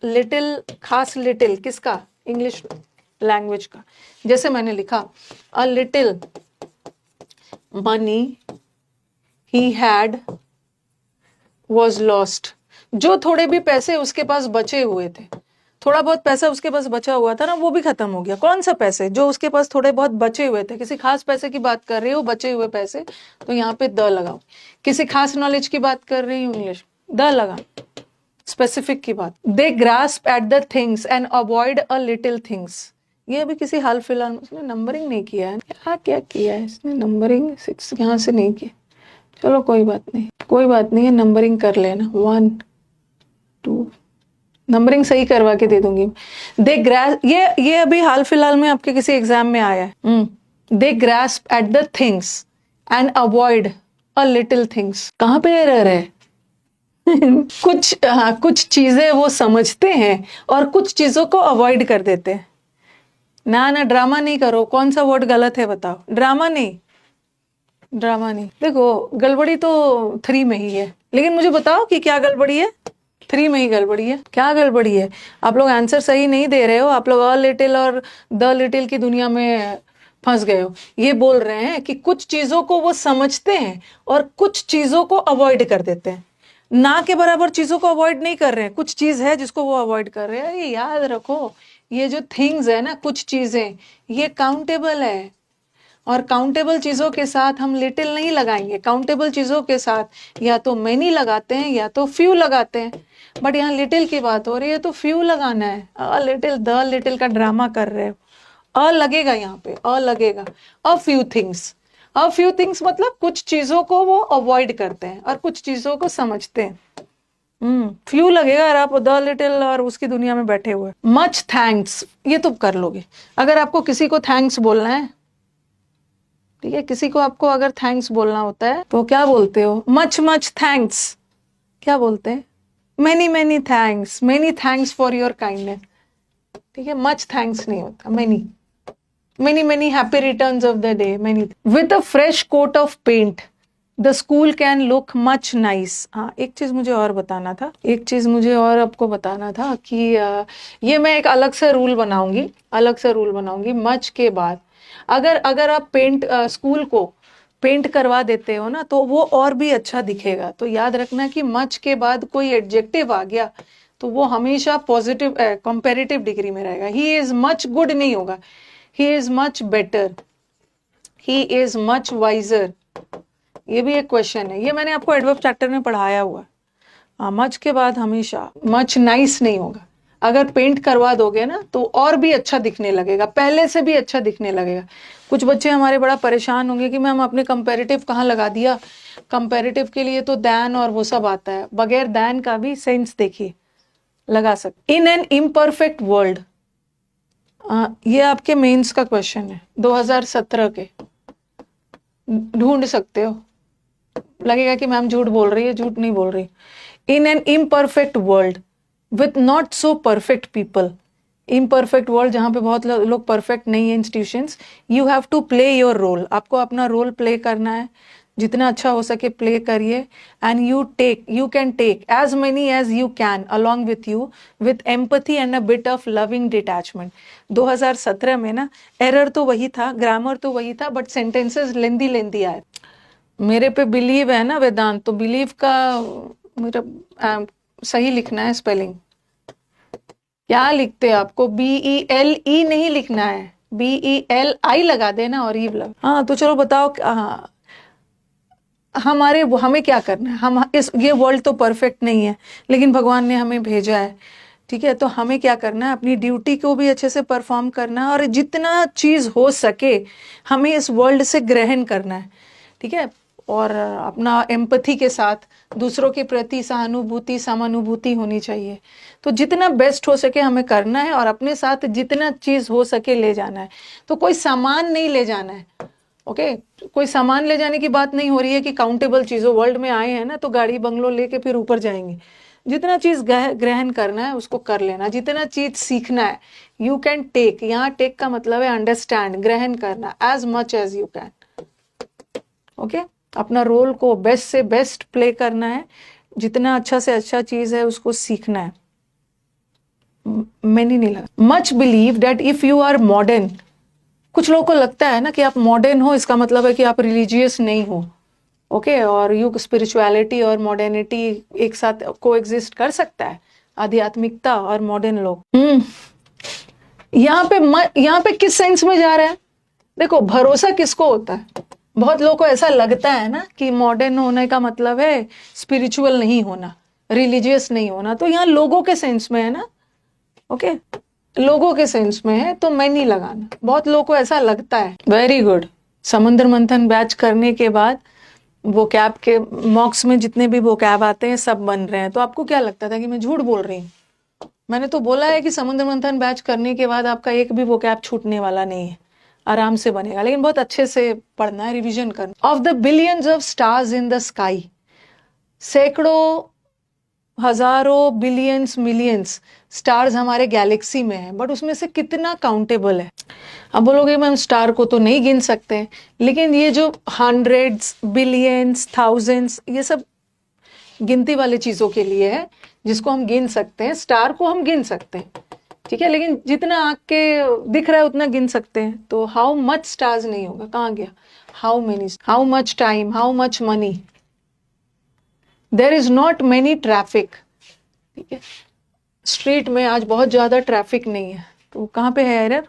little, खास लिटिल किसका? इंग्लिश लैंग्वेज का। जैसे मैंने लिखा a little money he had was lost. जो थोड़े भी पैसे उसके पास बचे हुए थे, थोड़ा बहुत पैसा उसके पास बचा हुआ था ना, वो भी खत्म हो गया। कौन सा पैसे? जो उसके पास थोड़े बहुत बचे हुए थे। किसी खास पैसे की बात कर रही हो, बचे हुए पैसे, तो यहाँ पे द लगाओ। किसी खास नॉलेज की बात कर रही हूँ, इंग्लिश, द लगा। स्पेसिफिक की बात, they grasp at the things and avoid a little things. ये अभी किसी हाल फिलहाल में, इसने नंबरिंग नहीं किया है, क्या किया है इसने? नंबरिंग 6 यहाँ से नहीं किया। चलो कोई बात नहीं, कोई बात नहीं है, नंबरिंग कर लेना। 1 2 नंबरिंग सही करवा के दे दूंगी। दे ग्रास, ये अभी हाल फिलहाल में आपके किसी एग्जाम में आया है। They grasp at the things and avoid a little things. कहाँ पे एरर है? कुछ चीजें वो समझते हैं और कुछ चीजों को अवॉइड कर देते हैं। ना ड्रामा नहीं करो। कौन सा वर्ड गलत है बताओ? ड्रामा नहीं, ड्रामा नहीं। देखो गड़बड़ी तो 3 में ही है, लेकिन मुझे बताओ कि क्या गड़बड़ी है? 3 में ही गड़बड़ी है। क्या गड़बड़ी है? आप लोग आंसर सही नहीं दे रहे हो। आप लोग अ लिटिल और द लिटिल की दुनिया में फंस गए हो। ये बोल रहे हैं कि कुछ चीजों को वो समझते हैं और कुछ चीजों को अवॉइड कर देते हैं। ना के बराबर चीजों को अवॉइड नहीं कर रहे हैं, कुछ चीज है जिसको वो अवॉइड कर रहे हैं। ये याद रखो, ये जो थिंग्स है ना, कुछ चीजें, ये काउंटेबल है। और काउंटेबल चीजों के साथ हम लिटिल नहीं लगाएंगे। काउंटेबल चीजों के साथ या तो मैनी लगाते हैं या तो फ्यू लगाते हैं। बट यहाँ लिटिल की बात हो रही है तो फ्यू लगाना है। अ लिटिल, द लिटिल का ड्रामा कर रहे हो। अ लगेगा यहाँ पे, अ लगेगा। A few things, a few things मतलब कुछ चीजों को वो अवॉइड करते हैं और कुछ चीजों को समझते हैं। फ्यू लगेगा अगर आप द लिटिल और उसकी दुनिया में बैठे हुए। मच थैंक्स, ये तो कर लोगे। अगर आपको किसी को थैंक्स बोलना है, ठीक है, किसी को आपको अगर थैंक्स बोलना होता है तो क्या बोलते हो? Much much thanks. क्या बोलते हैं? Many many thanks, many thanks for your kindness. ठीक है, मच थैंक्स नहीं होता, many many many happy returns of the day, many. With a fresh coat of paint the school can look much nice. हाँ, एक चीज मुझे और बताना था, एक चीज मुझे और आपको बताना था कि ये मैं एक अलग से रूल बनाऊंगी, अलग से रूल बनाऊंगी। मच के बाद अगर आप पेंट, स्कूल को पेंट करवा देते हो ना, तो वो और भी अच्छा दिखेगा। तो याद रखना कि मच के बाद कोई एडजेक्टिव आ गया तो वो हमेशा पॉजिटिव कंपैरेटिव डिग्री में रहेगा। ही इज मच गुड नहीं होगा, he is much better, he is much wiser. ये भी एक क्वेश्चन है, ये मैंने आपको एडवर्ब चैप्टर में पढ़ाया हुआ। मच के बाद हमेशा मच नाइस नहीं होगा। अगर पेंट करवा दोगे ना तो और भी अच्छा दिखने लगेगा, पहले से भी अच्छा दिखने लगेगा। कुछ बच्चे हमारे बड़ा परेशान होंगे कि मैम आपने कंपैरेटिव कहाँ लगा दिया। कंपैरेटिव के लिए तो दैन और वो सब आता है, बगैर दैन का भी सेंस देखिए लगा सकते। इन एन इम्परफेक्ट वर्ल्ड, ये आपके मेंस का क्वेश्चन है 2017 के, ढूंढ सकते हो। लगेगा कि मैम झूठ बोल रही है, झूठ नहीं बोल रही। In an imperfect world with not so perfect people. Imperfect world जहां पे बहुत लोग परफेक्ट नहीं है, institutions, you have to play your role. आपको अपना रोल प्ले करना है, जितना अच्छा हो सके प्ले करिए। And you can take as many as you can along with you with empathy and a bit of loving detachment. 2017 में ना एरर तो वही था, ग्रामर तो वही था, बट सेंटेंसेस लेंदी आए। मेरे पे बिलीव है ना वेदांत, तो बिलीव का मेरा सही लिखना है स्पेलिंग। क्या लिखते हैं? आपको BELE नहीं लिखना है, BELI लगा देना और ईव लगा। हाँ तो चलो बताओ। हाँ, हमें क्या करना है, ये वर्ल्ड तो परफेक्ट नहीं है, लेकिन भगवान ने हमें भेजा है, ठीक है, तो हमें क्या करना है, अपनी ड्यूटी को भी अच्छे से परफॉर्म करना है, और जितना चीज हो सके हमें इस वर्ल्ड से ग्रहण करना है, ठीक है, और अपना एम्पैथी के साथ दूसरों के प्रति सहानुभूति समानुभूति होनी चाहिए। तो जितना बेस्ट हो सके हमें करना है, और अपने साथ जितना चीज हो सके ले जाना है। तो कोई सामान नहीं ले जाना है, ओके, कोई सामान ले जाने की बात नहीं हो रही है कि काउंटेबल चीजों, वर्ल्ड में आए हैं ना तो गाड़ी बंगलो लेके फिर ऊपर जाएंगे। जितना चीज ग्रहण करना है उसको कर लेना, जितना चीज सीखना है यू कैन टेक, यहाँ टेक का मतलब है अंडरस्टैंड, ग्रहण करना, as much as you can, okay. अपना रोल को बेस्ट से बेस्ट प्ले करना है, जितना अच्छा से अच्छा चीज है उसको सीखना है। मैंने नहीं लगा much believe that if you are modern, कुछ लोगों को लगता है ना कि आप मॉडर्न हो इसका मतलब है कि आप रिलीजियस नहीं हो, ओके, और यू स्पिरिचुअलिटी और मॉडर्निटी एक साथ को एग्जिस्ट कर सकता है, आध्यात्मिकता और मॉडर्न लोग। यहाँ पे किस सेंस में जा रहा है, देखो भरोसा किसको होता है, बहुत लोगों को ऐसा लगता है ना कि मॉडर्न होने का मतलब है स्पिरिचुअल नहीं होना, रिलीजियस नहीं होना, तो यहाँ लोगों के सेंस में है ना, ओके, लोगों के सेंस में है, तो मैं नहीं लगाना, बहुत लोगों को ऐसा लगता है। वेरी गुड, समुद्र मंथन बैच करने के बाद वो कैब के मॉक्स में जितने भी वो कैब आते हैं सब बन रहे हैं, तो आपको क्या लगता था कि मैं झूठ बोल रही हूँ? मैंने तो बोला है कि समुद्र मंथन बैच करने के बाद आपका एक भी वो कैब छूटने वाला नहीं है, आराम से बनेगा, लेकिन बहुत अच्छे से पढ़ना है, रिवीजन करना। Of the billions of stars in the sky, सैकड़ों हजारों बिलियंस मिलियंस स्टार्स हमारे गैलेक्सी में है, बट उसमें से कितना काउंटेबल है? अब बोलोगे मैम स्टार को तो नहीं गिन सकते, लेकिन ये जो हंड्रेड्स बिलियंस थाउजेंड्स ये सब गिनती वाले चीजों के लिए है, जिसको हम गिन सकते हैं, स्टार को हम गिन सकते हैं, ठीक है, लेकिन जितना आँख के दिख रहा है उतना गिन सकते हैं, तो हाउ मच स्टार्स नहीं होगा, कहाँ गया, how many, how much time, how much money, there is not many traffic, ठीक है, स्ट्रीट में आज बहुत ज्यादा ट्रैफिक नहीं है, तो कहाँ पे है एरर?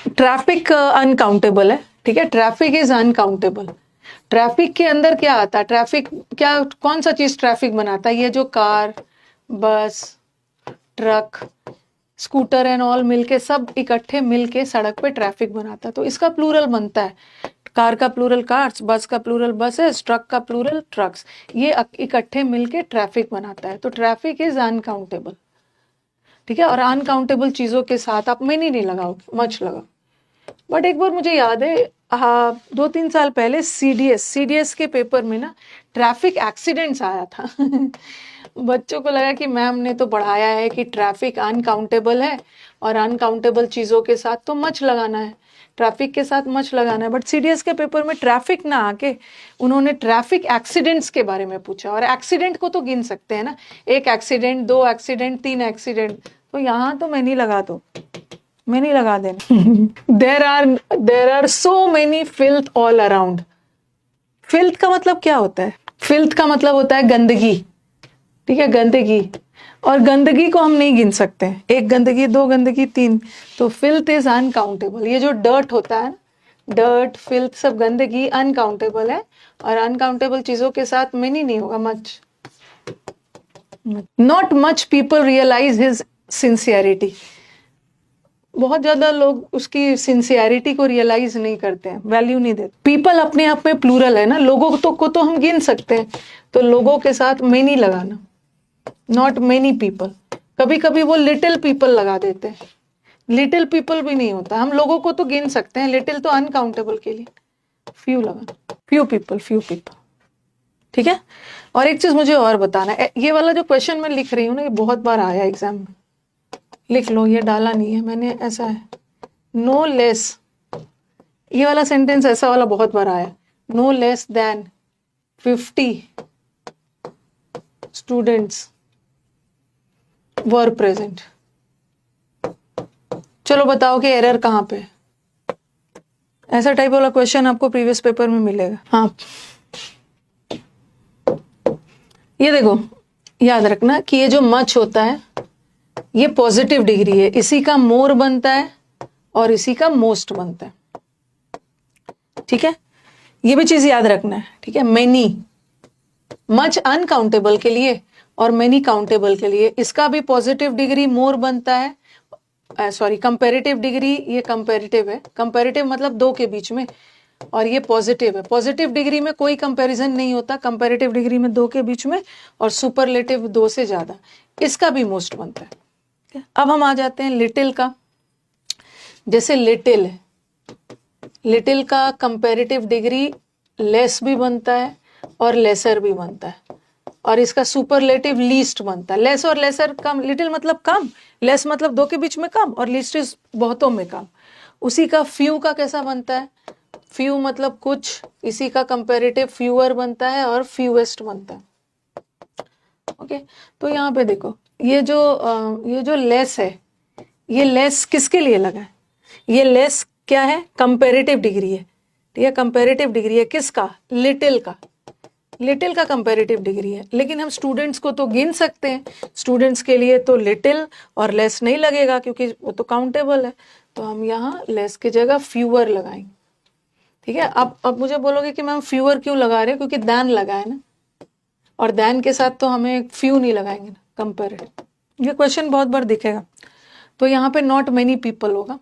ट्रैफिक अनकाउंटेबल है, ठीक है, ट्रैफिक इज अनकाउंटेबल। ट्रैफिक के अंदर क्या आता है, ट्रैफिक क्या, कौन सा चीज ट्रैफिक बनाता है? ये जो कार, बस, ट्रक, स्कूटर एंड ऑल मिलके, सब इकट्ठे मिलके सड़क पे ट्रैफिक बनाता है, तो इसका प्लूरल बनता है, कार का प्लूरल कार्स, बस का प्लूरल बसेस, ट्रक का प्लूरल ट्रक्स, ये इकट्ठे मिलके ट्रैफिक बनाता है, तो ट्रैफिक इज अनकाउंटेबल, ठीक है, और अनकाउंटेबल चीजों के साथ आप मैंने नहीं लगाओगे, मच लगाओ। बट एक बार मुझे याद है 2-3 साल पहले सीडीएस के पेपर में ना ट्रैफिक एक्सीडेंट्स आया था बच्चों को लगा कि मैम ने तो पढ़ाया है कि ट्रैफिक अनकाउंटेबल है, और अनकाउंटेबल चीजों के साथ तो मच लगाना है, ट्रैफिक के साथ मच लगाना है, बट सीडीएस के पेपर में ट्रैफिक ना आके उन्होंने ट्रैफिक एक्सीडेंट्स के बारे में पूछा, और एक्सीडेंट को तो गिन सकते हैं ना, 1 एक्सीडेंट, 2 एक्सीडेंट, 3 एक्सीडेंट, तो यहाँ तो मैं नहीं लगा, दो मैं नहीं लगा देना there are so many filth all around. Filth का मतलब क्या होता है? फिल्थ का मतलब होता है गंदगी, ठीक है, गंदगी, और गंदगी को हम नहीं गिन सकते, 1 गंदगी, 2 गंदगी, 3, तो फिल्थ इज अनकाउंटेबल। ये जो डर्ट होता है, डर्ट, फिल्थ, सब गंदगी अनकाउंटेबल है, और अनकाउंटेबल चीजों के साथ मेनी नहीं होगा, much. Not much people realise his sincerity, बहुत ज्यादा लोग उसकी सिंसियरिटी को रियलाइज नहीं करते हैं, वैल्यू नहीं देते। पीपल अपने आप में प्लूरल है ना, लोगों को तो हम गिन सकते हैं, तो लोगों के साथ मेनी लगाना, नॉट मेनी पीपल। कभी कभी वो लिटिल पीपल लगा देते हैं, लिटिल पीपल भी नहीं होता, हम लोगों को तो गिन सकते हैं, लिटिल तो अनकाउंटेबल के लिए, फ्यू लगाना, फ्यू पीपल, ठीक है। और एक चीज मुझे और बताना है, ये वाला जो क्वेश्चन मैं लिख रही हूँ ना, ये बहुत बार आया एग्जाम में, लिख लो, ये डाला नहीं है मैंने, ऐसा है, नो लेस, ये वाला सेंटेंस ऐसा वाला बहुत बार आया, no less than 50 students were present. चलो बताओ कि एरर कहाँ पे? ऐसा टाइप वाला क्वेश्चन आपको प्रीवियस पेपर में मिलेगा। हाँ, ये देखो, याद रखना कि ये जो मच होता है ये पॉजिटिव डिग्री है, इसी का मोर बनता है और इसी का मोस्ट बनता है, ठीक है। ये भी चीज याद रखना है, ठीक है। मेनी, मच अनकाउंटेबल के लिए और मेनी काउंटेबल के लिए, इसका भी पॉजिटिव डिग्री मोर बनता है, सॉरी कंपैरेटिव डिग्री, ये कंपैरेटिव है, कंपैरेटिव मतलब दो के बीच में, और ये पॉजिटिव है। पॉजिटिव डिग्री में कोई कंपैरिजन नहीं होता, कंपैरेटिव डिग्री में दो के बीच में, और सुपरलेटिव दो से ज्यादा, इसका भी मोस्ट बनता है। अब हम आ जाते हैं लिटिल का। जैसे लिटिल है, लिटिल का कंपैरेटिव डिग्री लेस भी बनता है और लेसर भी बनता है, और इसका सुपरलेटिव लीस्ट बनता है। लेस और लेसर कम, लिटिल मतलब कम, लेस मतलब दो के बीच में कम, और लीस्ट इज बहुतों में कम। उसी का फ्यू का कैसा बनता है, फ्यू मतलब कुछ, इसी का कंपैरेटिव फ्यूअर बनता है और फ्यूएस्ट बनता है। ओके, तो यहाँ पे देखो ये जो लेस है, ये लेस किसके लिए लगा है, ये लेस क्या है, कंपैरेटिव डिग्री है, ठीक है। कंपैरेटिव डिग्री है किसका, लिटिल का, लिटिल का कंपैरेटिव डिग्री है। लेकिन हम स्टूडेंट्स को तो गिन सकते हैं, स्टूडेंट्स के लिए तो लिटिल और लेस नहीं लगेगा क्योंकि वो तो काउंटेबल है, तो हम यहाँ लेस की जगह फ्यूअर लगाएंगे, ठीक है। अब मुझे बोलोगे कि मैम फ्यूअर क्यों लगा रहे हो, क्योंकि दैन लगा है ना, और दैन के साथ तो हमें फ्यू नहीं लगाएंगे ना, कंपैरेटिव। ये क्वेश्चन बहुत बार दिखेगा, तो यहाँ पे नॉट मेनी पीपल होगा।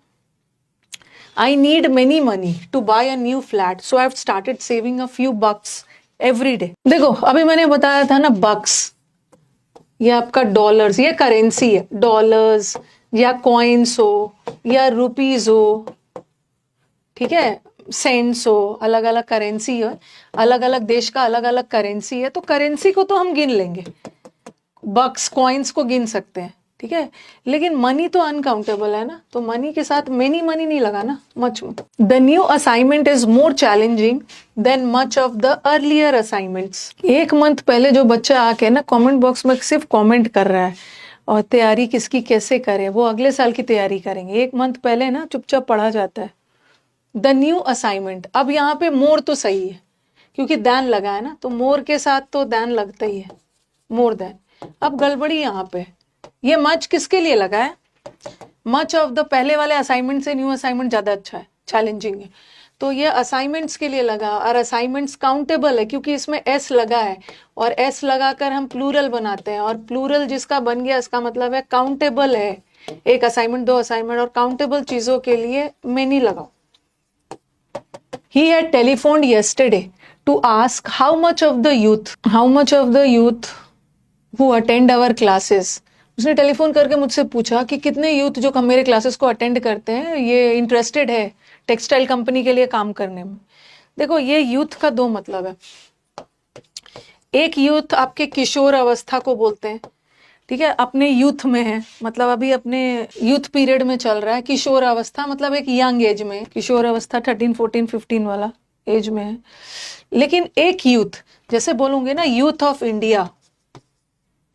I need many money to buy a new flat, so I've started saving a few bucks every day. देखो अभी मैंने बताया था ना बक्स, ये आपका डॉलर्स, ये करेंसी है, डॉलर्स या कॉइन्स हो या रुपीज हो, ठीक है, सेंट्स हो, अलग अलग करेंसी है, अलग अलग देश का अलग अलग करेंसी है, तो करेंसी को तो हम गिन लेंगे, बक्स कॉइन्स को गिन सकते हैं, ठीक है। लेकिन मनी तो अनकाउंटेबल है ना, तो मनी के साथ मेनी मनी नहीं लगाना, much. The new assignment is more challenging than much of the earlier assignments. एक मंथ पहले जो बच्चा आके ना कमेंट बॉक्स में सिर्फ कमेंट कर रहा है और तैयारी किसकी कैसे करे, वो अगले साल की तैयारी करेंगे। एक मंथ पहले ना चुपचाप पढ़ा जाता है। द न्यू असाइनमेंट, अब यहाँ पे मोर तो सही है क्योंकि दैन लगा है ना, तो मोर के साथ तो दैन लगता ही है, मोर दैन। अब गड़बड़ी यहाँ पे, ये मच किसके लिए लगा है, मच ऑफ द पहले वाले असाइनमेंट से न्यू असाइनमेंट ज्यादा अच्छा है, चैलेंजिंग है, तो ये असाइनमेंट्स के लिए लगा। और असाइनमेंट्स काउंटेबल है क्योंकि इसमें एस लगा है, और एस लगाकर हम प्लूरल बनाते हैं, और प्लूरल जिसका बन गया इसका मतलब है काउंटेबल है। एक असाइनमेंट, दो असाइनमेंट, और काउंटेबल चीजों के लिए मेनी लगाओ। He had telephoned yesterday to ask how much of the youth who attend our classes, उसने टेलीफोन करके मुझसे पूछा कि कितने यूथ जो मेरे क्लासेस को अटेंड करते हैं ये इंटरेस्टेड है टेक्सटाइल कंपनी के लिए काम करने में। देखो ये यूथ का दो मतलब है, एक यूथ आपके किशोर अवस्था को बोलते हैं, ठीक है, अपने यूथ में है, मतलब अभी अपने यूथ पीरियड में चल रहा है। किशोर अवस्था मतलब एक यंग एज में, किशोर अवस्था 13, 14, 15 वाला एज में है। लेकिन एक यूथ, जैसे बोलूंगे ना youth of India,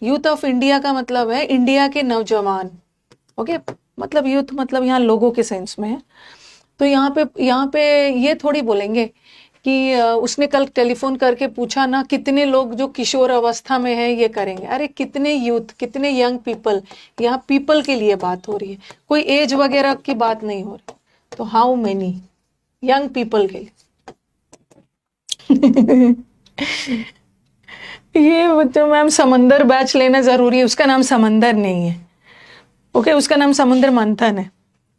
youth of India का मतलब है इंडिया के नौजवान, ओके, मतलब यूथ मतलब यहाँ लोगों के सेंस में है। तो यहाँ पे ये थोड़ी बोलेंगे कि उसने कल टेलीफोन करके पूछा ना कितने लोग जो किशोर अवस्था में है ये करेंगे। अरे कितने यूथ, कितने यंग पीपल, यहाँ पीपल के लिए बात हो रही है, कोई एज वगैरह की बात नहीं हो रही। तो हाउ मेनी यंग पीपल के लिए ये तो मैम समंदर बैच लेना जरूरी है, उसका नाम समंदर नहीं है, ओके, उसका नाम समुद्र मंथन है।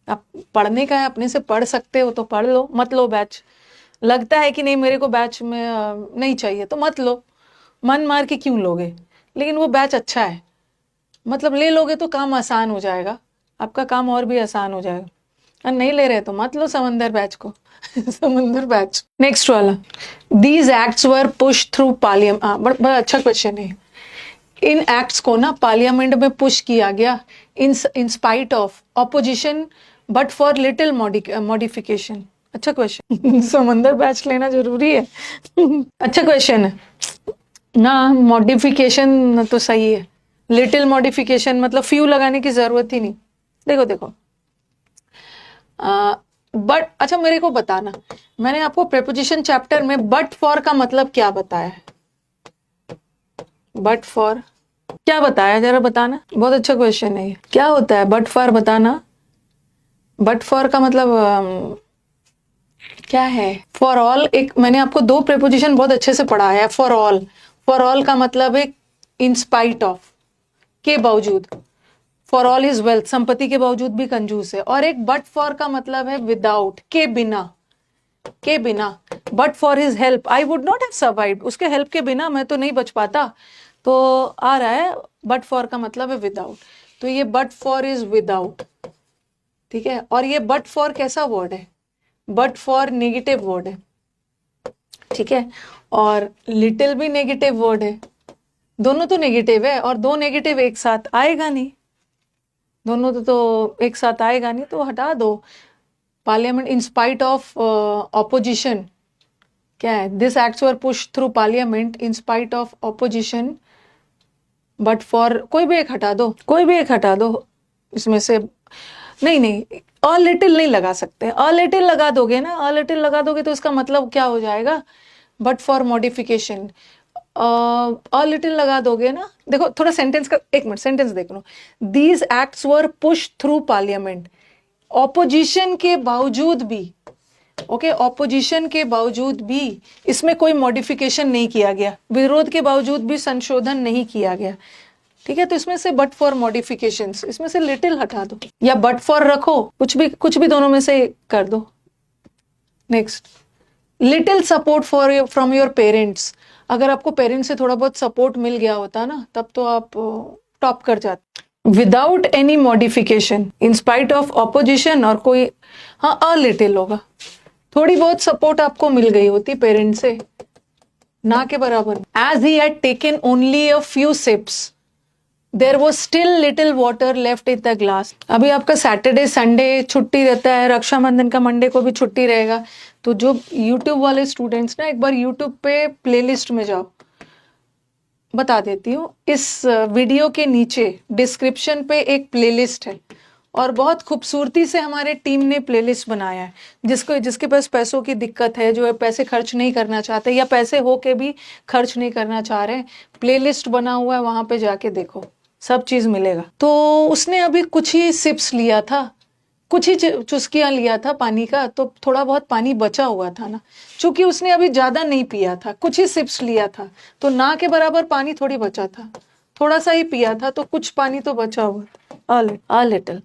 आप पढ़ने का है, अपने से पढ़ सकते हो तो पढ़ लो, मत लो बैच। लगता है कि नहीं मेरे को बैच में नहीं चाहिए तो मत लो, मन मार के क्यों लोगे, लेकिन वो बैच अच्छा है, मतलब ले लोगे तो काम आसान हो जाएगा, आपका काम और भी आसान हो जाएगा। और नहीं ले रहे तो मत लो समंदर बैच को समंदर बैच। नेक्स्ट वाला, these acts were push through parliament, बड़ा अच्छा क्वेश्चन है। इन एक्ट्स को ना पार्लियामेंट में पुश किया गया in spite of opposition but for little modification. अच्छा क्वेश्चन समंदर बैच लेना जरूरी है अच्छा क्वेश्चन है ना। मॉडिफिकेशन तो सही है, लिटिल मॉडिफिकेशन मतलब फ्यू लगाने की जरूरत ही नहीं। देखो बट अच्छा मेरे को बताना, मैंने आपको प्रेपोजिशन चैप्टर में बट फॉर का मतलब क्या बताया है, बट फॉर क्या बताया जरा बताना, बहुत अच्छा क्वेश्चन है ये। क्या होता है बट फॉर, बताना। बट फॉर का मतलब क्या है फॉर ऑल? एक मैंने आपको दो प्रेपोजिशन बहुत अच्छे से पढ़ाया है। फॉर ऑल का मतलब है इन स्पाइट ऑफ, के बावजूद। फॉर ऑल इज वेल्थ, संपत्ति के बावजूद भी कंजूस है। और एक बट फॉर का मतलब है विदाउट, के बिना, के बिना। But for his help I would not have survived, उसके हेल्प के बिना मैं तो नहीं बच पाता। तो आ रहा है बट फॉर का मतलब है विदाउट, तो ये बट फॉर इज विदाउट, ठीक है। और ये बट फॉर कैसा वर्ड है? बट फॉर नेगेटिव वर्ड है, ठीक है। और लिटिल भी नेगेटिव वर्ड है, दोनों तो नेगेटिव है, और दो नेगेटिव एक साथ आएगा नहीं, दोनों तो एक साथ आएगा नहीं, तो हटा दो। Parliament in spite of opposition, क्या है? This acts were push through parliament in spite of opposition, but for, कोई भी एक हटा दो, कोई भी एक हटा दो इसमें से। नहीं, अ लिटिल नहीं लगा सकते। अ लिटिल लगा दोगे ना, अ लिटिल लगा दोगे तो इसका मतलब क्या हो जाएगा? But for modification. A little लगा दोगे ना, देखो थोड़ा सेंटेंस का, एक मिनट सेंटेंस देख लो। These acts were push through parliament, opposition के बावजूद भी, ओके, ऑपोजिशन के बावजूद भी इसमें कोई मॉडिफिकेशन नहीं किया गया, विरोध के बावजूद भी संशोधन नहीं किया गया, ठीक है। तो इसमें से बट फॉर मॉडिफिकेशंस, इसमें से लिटिल हटा दो या बट फॉर रखो, कुछ भी दोनों में से कर दो। Next, little support for from your parents. अगर आपको पेरेंट्स से थोड़ा बहुत सपोर्ट मिल गया होता ना, तब तो आप टॉप कर जाते। Without any modification, in spite of opposition, और कोई, हाँ, अ लिटिल होगा, थोड़ी बहुत सपोर्ट आपको मिल गई होती पेरेंट्स से, ना के बराबर। As he had taken only a few sips, there was still little water left in the glass. अभी आपका सैटरडे संडे छुट्टी रहता है, रक्षाबंधन का मंडे को भी छुट्टी रहेगा, तो जो यूट्यूब वाले स्टूडेंट्स ना, एक बार यूट्यूब पे प्लेलिस्ट में जाओ, बता देती हूँ, इस वीडियो के नीचे डिस्क्रिप्शन पे एक प्लेलिस्ट है, और बहुत खूबसूरती से हमारे टीम ने प्लेलिस्ट बनाया है। जिसके पास पैसों की दिक्कत है, जो है पैसे खर्च नहीं करना चाहते, या पैसे हो के भी खर्च नहीं करना चाह रहे, प्लेलिस्ट बना हुआ है, वहां पे जाके देखो, सब चीज मिलेगा। तो उसने अभी कुछ ही सिप्स लिया था, कुछ ही चुस्कियां लिया था पानी का, तो थोड़ा बहुत पानी बचा हुआ था ना, क्योंकि उसने अभी ज्यादा नहीं पिया था, कुछ ही सिप्स लिया था, तो ना के बराबर पानी थोड़ी बचा था, थोड़ा सा ही पिया था, तो कुछ पानी तो बचा हुआ था, a little,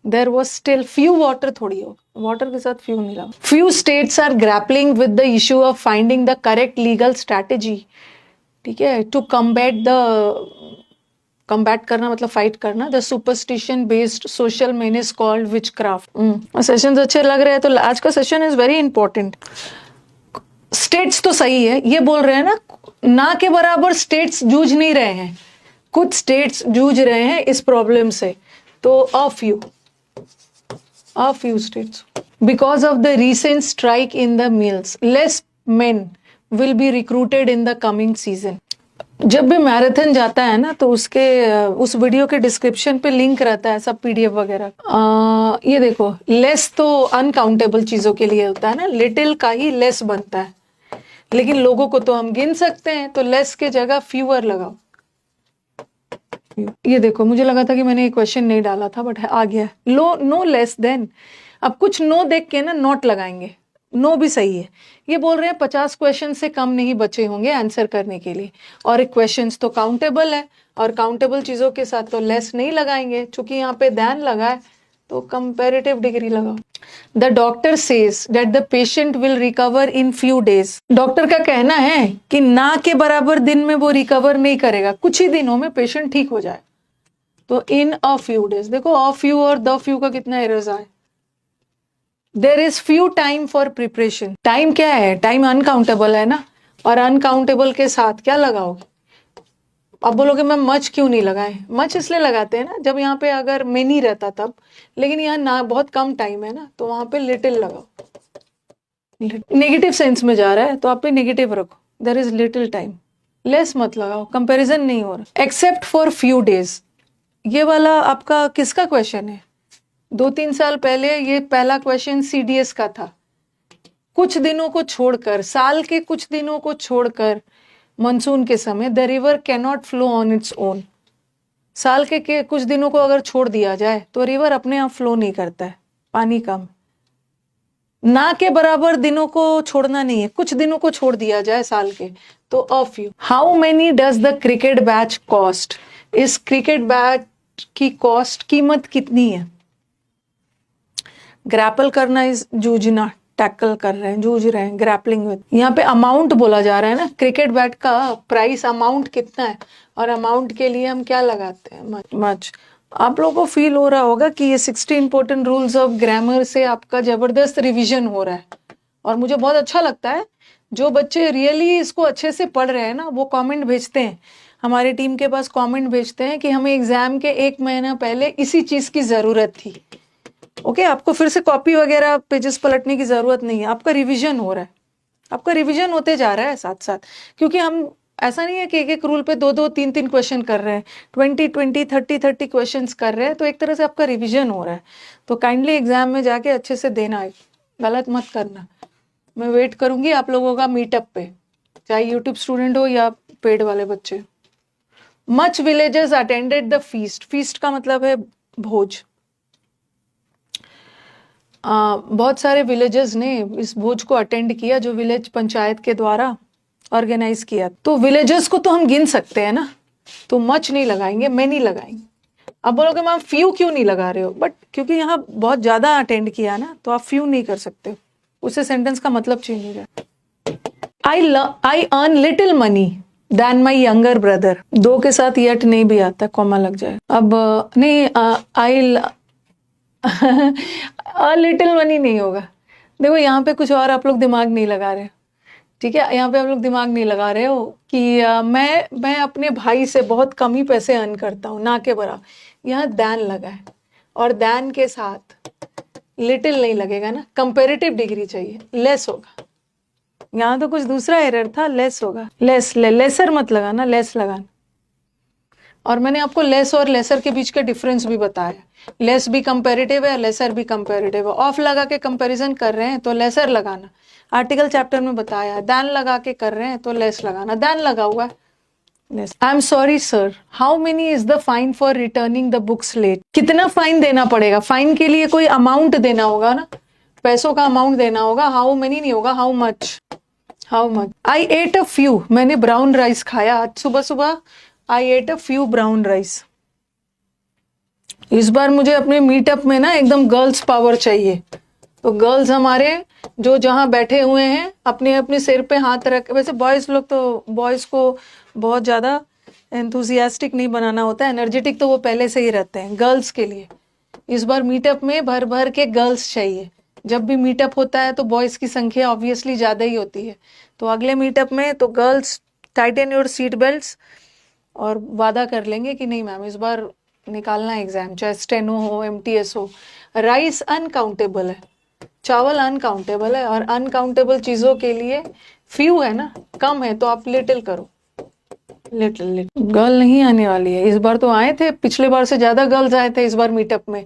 there was still few water, थोड़ी हो, वाटर के साथ few नहीं लगा। few states are grappling with the issue of finding the correct legal strategy, ठीक है, to combat करना मतलब फाइट करना, the superstition based social menace called witchcraft. Sessions अच्छे लग रहे हैं, तो आज का session is very important. States तो सही है, ये बोल रहे हैं ना के बराबर स्टेट्स जूझ नहीं रहे हैं, कुछ स्टेट्स जूझ रहे हैं इस प्रॉब्लम से, तो a few states. Because of the recent strike in the mills, less men will be recruited in the coming season. जब भी मैराथन जाता है ना, तो उसके उस वीडियो के डिस्क्रिप्शन पे लिंक रहता है, सब पीडीएफ वगैरह। ये देखो, लेस तो अनकाउंटेबल चीजों के लिए होता है ना, लिटिल का ही लेस बनता है, लेकिन लोगों को तो हम गिन सकते हैं, तो लेस के जगह फ्यूअर लगाओ। ये देखो, मुझे लगा था कि मैंने ये क्वेश्चन नहीं डाला था, बट आ गया। नो लेस देन, अब कुछ नो देख के ना नॉट लगाएंगे, नो भी सही है। ये बोल रहे हैं 50 क्वेश्चन से कम नहीं बचे होंगे आंसर करने के लिए, और क्वेश्चंस तो काउंटेबल है, और काउंटेबल चीजों के साथ तो लेस नहीं लगाएंगे, क्योंकि यहाँ पे दैन लगा है, तो कंपैरेटिव डिग्री लगाओ। The doctor says that the patient will recover in few days. Doctor का कहना है कि ना के बराबर दिन में वो रिकवर नहीं करेगा, कुछ ही दिनों में पेशेंट ठीक हो जाए, तो इन अ फ्यू डेज। देखो, अ फ्यू और द फ्यू का कितना एरर्स आए। There is few time for preparation, time क्या है? टाइम अनकाउंटेबल है ना, और अनकाउंटेबल के साथ क्या लगाओगे? अब बोलोगे मैम मच क्यों नहीं लगाए? मच इसलिए लगाते हैं ना, जब यहाँ पे अगर मेनी रहता तब, लेकिन यहाँ ना बहुत कम टाइम है ना, तो वहां पे लिटिल लगाओ। नेगेटिव सेंस में जा रहा है तो आप पे नेगेटिव रखो, there is little time, less मत लगाओ, कंपैरिजन नहीं हो रहा। एक्सेप्ट फॉर फ्यू डेज, ये वाला आपका किसका क्वेश्चन है? 2-3 साल पहले ये पहला क्वेश्चन सीडीएस का था। कुछ दिनों को छोड़कर, साल के कुछ दिनों को छोड़कर, मानसून के समय, the river cannot flow on its own. साल के कुछ दिनों को अगर छोड़ दिया जाए तो रिवर अपने आप फ्लो नहीं करता है, पानी कम। ना के बराबर दिनों को छोड़ना नहीं है, कुछ दिनों को छोड़ दिया जाए साल के, तो a few. How many does the cricket batch cost? इस क्रिकेट बैच की कॉस्ट, कीमत कितनी है? ग्रैपल करना इज जूझना, टैकल कर रहे हैं, जूझ रहे हैं, ग्रैपलिंग विद। यहाँ पे अमाउंट बोला जा रहा है ना, क्रिकेट बैट का प्राइस अमाउंट कितना है, और अमाउंट के लिए हम क्या लगाते हैं? मच। आप लोगों को फील हो रहा होगा कि ये 60 इंपॉर्टेंट रूल्स ऑफ ग्रामर से आपका जबरदस्त रिवीजन हो रहा है, और मुझे बहुत अच्छा लगता है जो बच्चे रियली इसको अच्छे से पढ़ रहे हैं ना, वो कमेंट भेजते हैं, हमारी टीम के पास कमेंट भेजते हैं कि हमें एग्जाम के 1 महीना पहले इसी चीज की जरूरत थी। ओके, आपको फिर से कॉपी वगैरह पेजेस पलटने की जरूरत नहीं है, आपका रिवीजन हो रहा है, आपका रिवीजन होते जा रहा है साथ साथ, क्योंकि हम ऐसा नहीं है कि एक एक रूल पे 2-2, 3-3 क्वेश्चन कर रहे हैं, 20-20, 30-30 क्वेश्चंस कर रहे हैं, तो एक तरह से आपका रिवीजन हो रहा है। तो काइंडली एग्जाम में जाके अच्छे से देना है, गलत मत करना। मैं वेट करूंगी आप लोगों का मीटअप पे, चाहे यूट्यूब स्टूडेंट हो या पेड वाले बच्चे। Much villages attended the feast. Feast का मतलब है भोज। बहुत सारे विलेजेस ने इस भोज को अटेंड किया, जो विलेज पंचायत के द्वारा ऑर्गेनाइज किया। तो विलेजेस को तो हम गिन सकते हैं ना, तो मच नहीं लगाएंगे, मैनी लगाएंगे। अब बोलोगे मैम फ्यू क्यों नहीं लगा रहे हो? बट क्योंकि यहाँ बहुत ज्यादा अटेंड किया ना, तो आप फ्यू नहीं कर सकते, उससे सेंटेंस का मतलब चेंज हो जाए। I earn little money than my younger brother. 2 के साथ यट नहीं भी आता, कॉमा लग जाए। अब नहीं, आई लिटिल मनी नहीं होगा। देखो यहाँ पे कुछ और आप लोग दिमाग नहीं लगा रहे, ठीक है? यहाँ पे आप लोग दिमाग नहीं लगा रहे हो कि मैं अपने भाई से बहुत कम ही पैसे अर्न करता हूँ, ना के बराबर। यहाँ दैन लगा है, और दैन के साथ लिटिल नहीं लगेगा ना, कंपेरेटिव डिग्री चाहिए, लेस होगा। यहाँ तो कुछ दूसरा एरर था, लेस होगा। लेसर मत लगाना, लेस लगाना। और मैंने आपको लेस और लेसर के बीच का डिफरेंस भी बताया। लेस भी कंपेरेटिव है, लेसर भी कंपेरेटिव है। ऑफ लगा के कंपैरिजन कर रहे हैं तो लेसर लगाना, आर्टिकल चैप्टर में बताया। दैन लगा के कर रहे हैं तो लेस लगाना, दैन लगा हुआ है। I am sorry sir, how many is the fine for returning the books late? कितना फाइन देना पड़ेगा? फाइन के लिए कोई अमाउंट देना होगा ना, पैसों का अमाउंट देना होगा। हाउ मेनी नहीं होगा, how much. How much. I ate a few, मैंने ब्राउन राइस खाया आज सुबह सुबह। I ate a few brown rice. इस बार मुझे अपने मीटअप में ना एकदम गर्ल्स पावर चाहिए। तो गर्ल्स हमारे जो जहाँ बैठे हुए हैं, अपने अपने सिर पे हाथ रख, वैसे बॉयज लोग तो, बॉयज को बहुत ज्यादा एंथुजियास्टिक नहीं बनाना होता है, एनर्जेटिक तो वो पहले से ही रहते हैं। गर्ल्स के लिए इस बार मीटअप में भर भर के गर्ल्स चाहिए। जब भी मीटअप होता है तो बॉयज की संख्या ऑब्वियसली ज्यादा ही होती है, तो अगले मीटअप में तो girls Titan your seat belts, और वादा कर लेंगे कि नहीं मैम इस बार निकालना एग्जाम, चाहे स्टेनो हो, एमटीएस हो। राइस अनकाउंटेबल है, चावल अनकाउंटेबल है, और अनकाउंटेबल चीजों के लिए फ्यू है ना, कम है, तो आप लिटिल करो। लिटिल गर्ल नहीं आने वाली है इस बार, तो आए थे पिछले बार से ज्यादा गर्ल्स आए थे इस बार मीटअप में,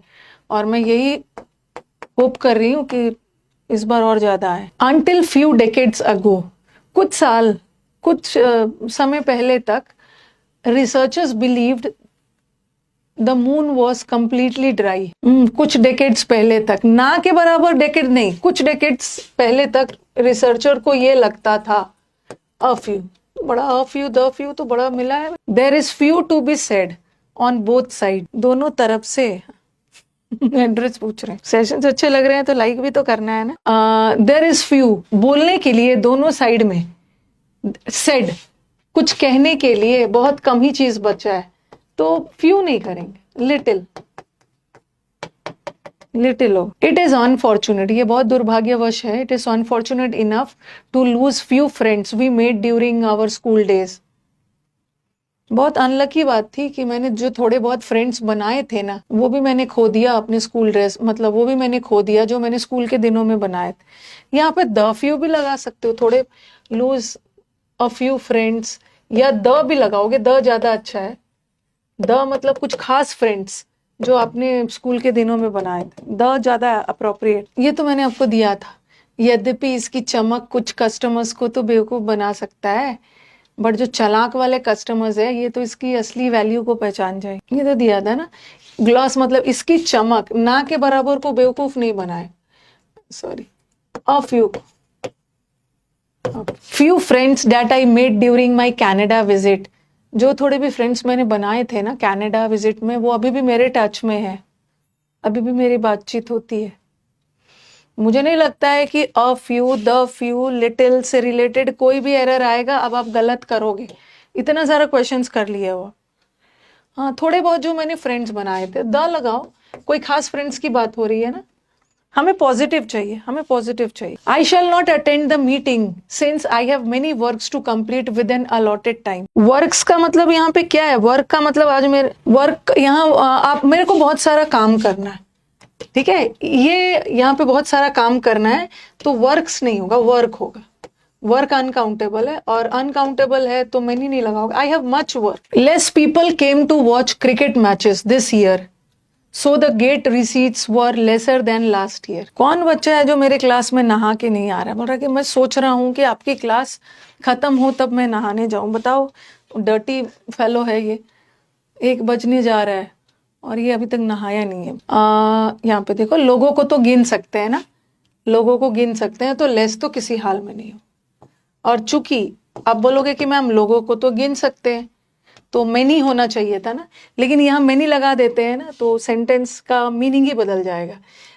और मैं यही होप कर रही हूँ कि इस बार और ज्यादा आए। अनटिल फ्यू डेकेड्स अगो, कुछ साल, कुछ समय पहले तक researchers believed the moon was completely dry. कुछ डेकेड्स पहले तक, ना के बराबर डेकेड नहीं, कुछ डेकेड्स पहले तक रिसर्चर को ये लगता था। अ फ्यू, बड़ा अ फ्यू, द फ्यू तो बड़ा मिला है। There is few to be said on both side, दोनों तरफ से। एड्रेस पूछ रहे हैं, सेशंस अच्छे लग रहे हैं तो लाइक भी तो करना है ना। देयर इज फ्यू, बोलने के लिए दोनों साइड में। सेड, कुछ कहने के लिए बहुत कम ही चीज बचा है, तो फ्यू नहीं करेंगे, लिटिल। लिटिल हो। इट इज अनफॉर्चुनेट, ये बहुत दुर्भाग्यवश है। It is unfortunate enough to lose few friends we made during our school days. बहुत अनलकी बात थी कि मैंने जो थोड़े बहुत फ्रेंड्स बनाए थे ना, वो भी मैंने खो दिया अपने स्कूल ड्रेस, मतलब वो भी मैंने खो दिया जो मैंने स्कूल के दिनों में बनाए थे। यहाँ पे द फ्यू भी लगा सकते हो, थोड़े लूज अ फ्यू फ्रेंड्स, या द भी लगाओगे, द ज्यादा अच्छा है। द मतलब कुछ खास फ्रेंड्स जो आपने स्कूल के दिनों में बनाए थे, द ज्यादा अप्रोप्रिएट। ये तो मैंने आपको दिया था। यद्यपि इसकी चमक कुछ कस्टमर्स को तो बेवकूफ बना सकता है, बट जो चालाक वाले कस्टमर्स है ये तो इसकी असली वैल्यू को पहचान जाए। ये तो दिया था ना, ग्लॉस मतलब इसकी चमक, ना के बराबर को बेवकूफ नहीं बनाए। Sorry, A few friends that I made during my Canada visit. जो थोड़े भी फ्रेंड्स मैंने बनाए थे ना कनाडा विजिट में, वो अभी भी मेरे टच में है, अभी भी मेरी बातचीत होती है। मुझे नहीं लगता है कि a few, the few, little से रिलेटेड कोई भी एरर आएगा। अब आप गलत करोगे, इतना सारा क्वेश्चंस कर लिए वो। हाँ, थोड़े बहुत जो मैंने फ्रेंड्स बनाए थे, द लगाओ, कोई खास फ्रेंड्स की बात हो रही है ना। हमें पॉजिटिव चाहिए, हमें पॉजिटिव चाहिए। I shall not attend the meeting since I have many works to complete with an allotted time. Works का मतलब यहाँ पे क्या है? वर्क का मतलब आज मेरे वर्क यहाँ आप मेरे को बहुत सारा काम करना है, ठीक है, ये यहाँ पे बहुत सारा काम करना है, तो वर्क्स नहीं होगा, वर्क होगा। वर्क अनकाउंटेबल है, और अनकाउंटेबल है तो मैनी नहीं लगाओगे। I have much work. Less people came to watch cricket matches this year, so the gate receipts were lesser than last year. कौन बच्चा है जो मेरे क्लास में नहा के नहीं आ रहा है? बोल रहा कि मैं सोच रहा हूँ कि आपकी क्लास खत्म हो तब मैं नहाने जाऊं। बताओ, डर्टी फेलो है ये। 1 बजने जा रहा है और ये अभी तक नहाया नहीं है। यहाँ पे देखो, लोगों को तो गिन सकते हैं ना, लोगों को गिन सकते हैं, तो लेस तो किसी हाल में नहीं हो। और चूंकि आप बोलोगे कि मैम लोगों को तो गिन सकते हैं, तो मैनी होना चाहिए था ना, लेकिन यहाँ मैनी लगा देते हैं ना, तो सेंटेंस का मीनिंग ही बदल जाएगा।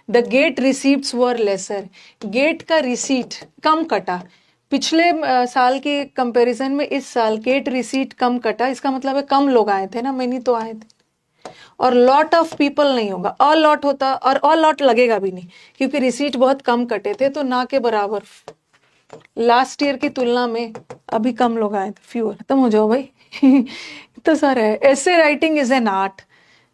The gate receipts were lesser. Gate का रिसीट कम कटा, पिछले साल के कंपैरिजन में इस साल गेट रिसीट कम कटा, इसका मतलब है कम लोग आए थे ना, मैनी तो आए थे। और लॉट ऑफ पीपल नहीं होगा, ऑल लॉट होता, और ऑल लॉट लगेगा भी नहीं, क्योंकि रिसीट बहुत कम कटे थे, तो ना के बराबर। लास्ट ईयर की तुलना में अभी कम लोग आए थे, फ्यूअर। खत्म हो जाओ भाई। इतना सारा है। ऐसे राइटिंग इज एन आर्ट।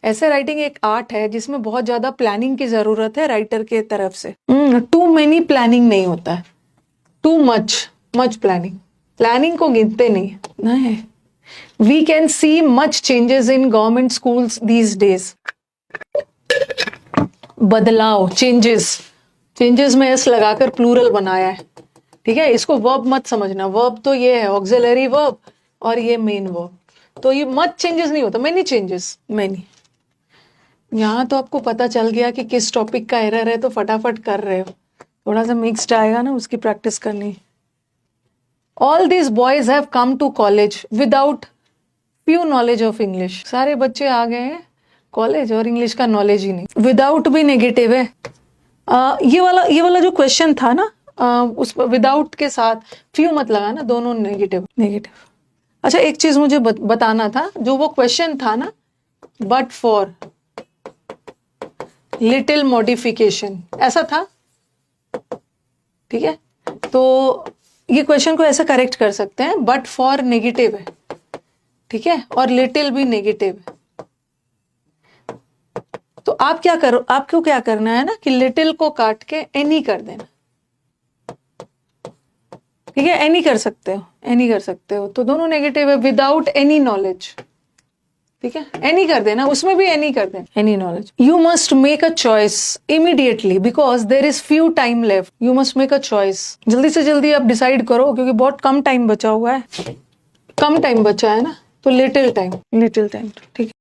ऐसे राइटिंग एक आर्ट है जिसमें बहुत ज्यादा प्लानिंग की जरूरत है राइटर के तरफ से। टू मेनी प्लानिंग नहीं होता है, टू मच प्लानिंग। प्लानिंग को गिनते नहीं। We can see much changes in government schools these days. बदलाव, चेंजेस, चेंजेस में एस लगाकर प्लूरल बनाया है, ठीक है। इसको वर्ब मत समझना, वर्ब तो ये है ऑक्सिलरी वर्ब, और ये मेन वर्ब, तो ये मच चेंजेस नहीं होता, मेनी चेंजेस, मेनी। यहाँ तो आपको पता चल गया कि किस टॉपिक का एरर है, तो फटाफट कर रहे हो। थोड़ा सा मिक्स्ड आएगा ना, उसकी प्रैक्टिस करनी। All these boys have come to college without few knowledge of English. सारे बच्चे आ गए हैं कॉलेज और इंग्लिश का नॉलेज ही नहीं। विदाउट भी नेगेटिव है। ये वाला जो क्वेश्चन था ना, उस विदाउट के साथ फ्यू मत लगाना, दोनों नेगेटिव। अच्छा, एक चीज मुझे बताना था, जो वो क्वेश्चन था ना, बट फॉर लिटिल मॉडिफिकेशन, ऐसा था, ठीक है। तो ये क्वेश्चन को ऐसा करेक्ट कर सकते हैं, बट फॉर नेगेटिव है, ठीक है, और लिटिल भी नेगेटिव है। तो आप क्या करो, आपको क्या करना है ना, कि लिटिल को काट के एनी कर देना, ठीक है। एनी कर सकते हो, एनी कर सकते हो, तो दोनों नेगेटिव है। विदाउट एनी नॉलेज, ठीक है, एनी कर देना, उसमें भी एनी कर देना, any knowledge. You must make a choice immediately because there is few time left. You must make a choice, जल्दी से जल्दी आप डिसाइड करो, क्योंकि बहुत कम टाइम बचा हुआ है, कम टाइम बचा है ना, तो लिटिल टाइम, ठीक है।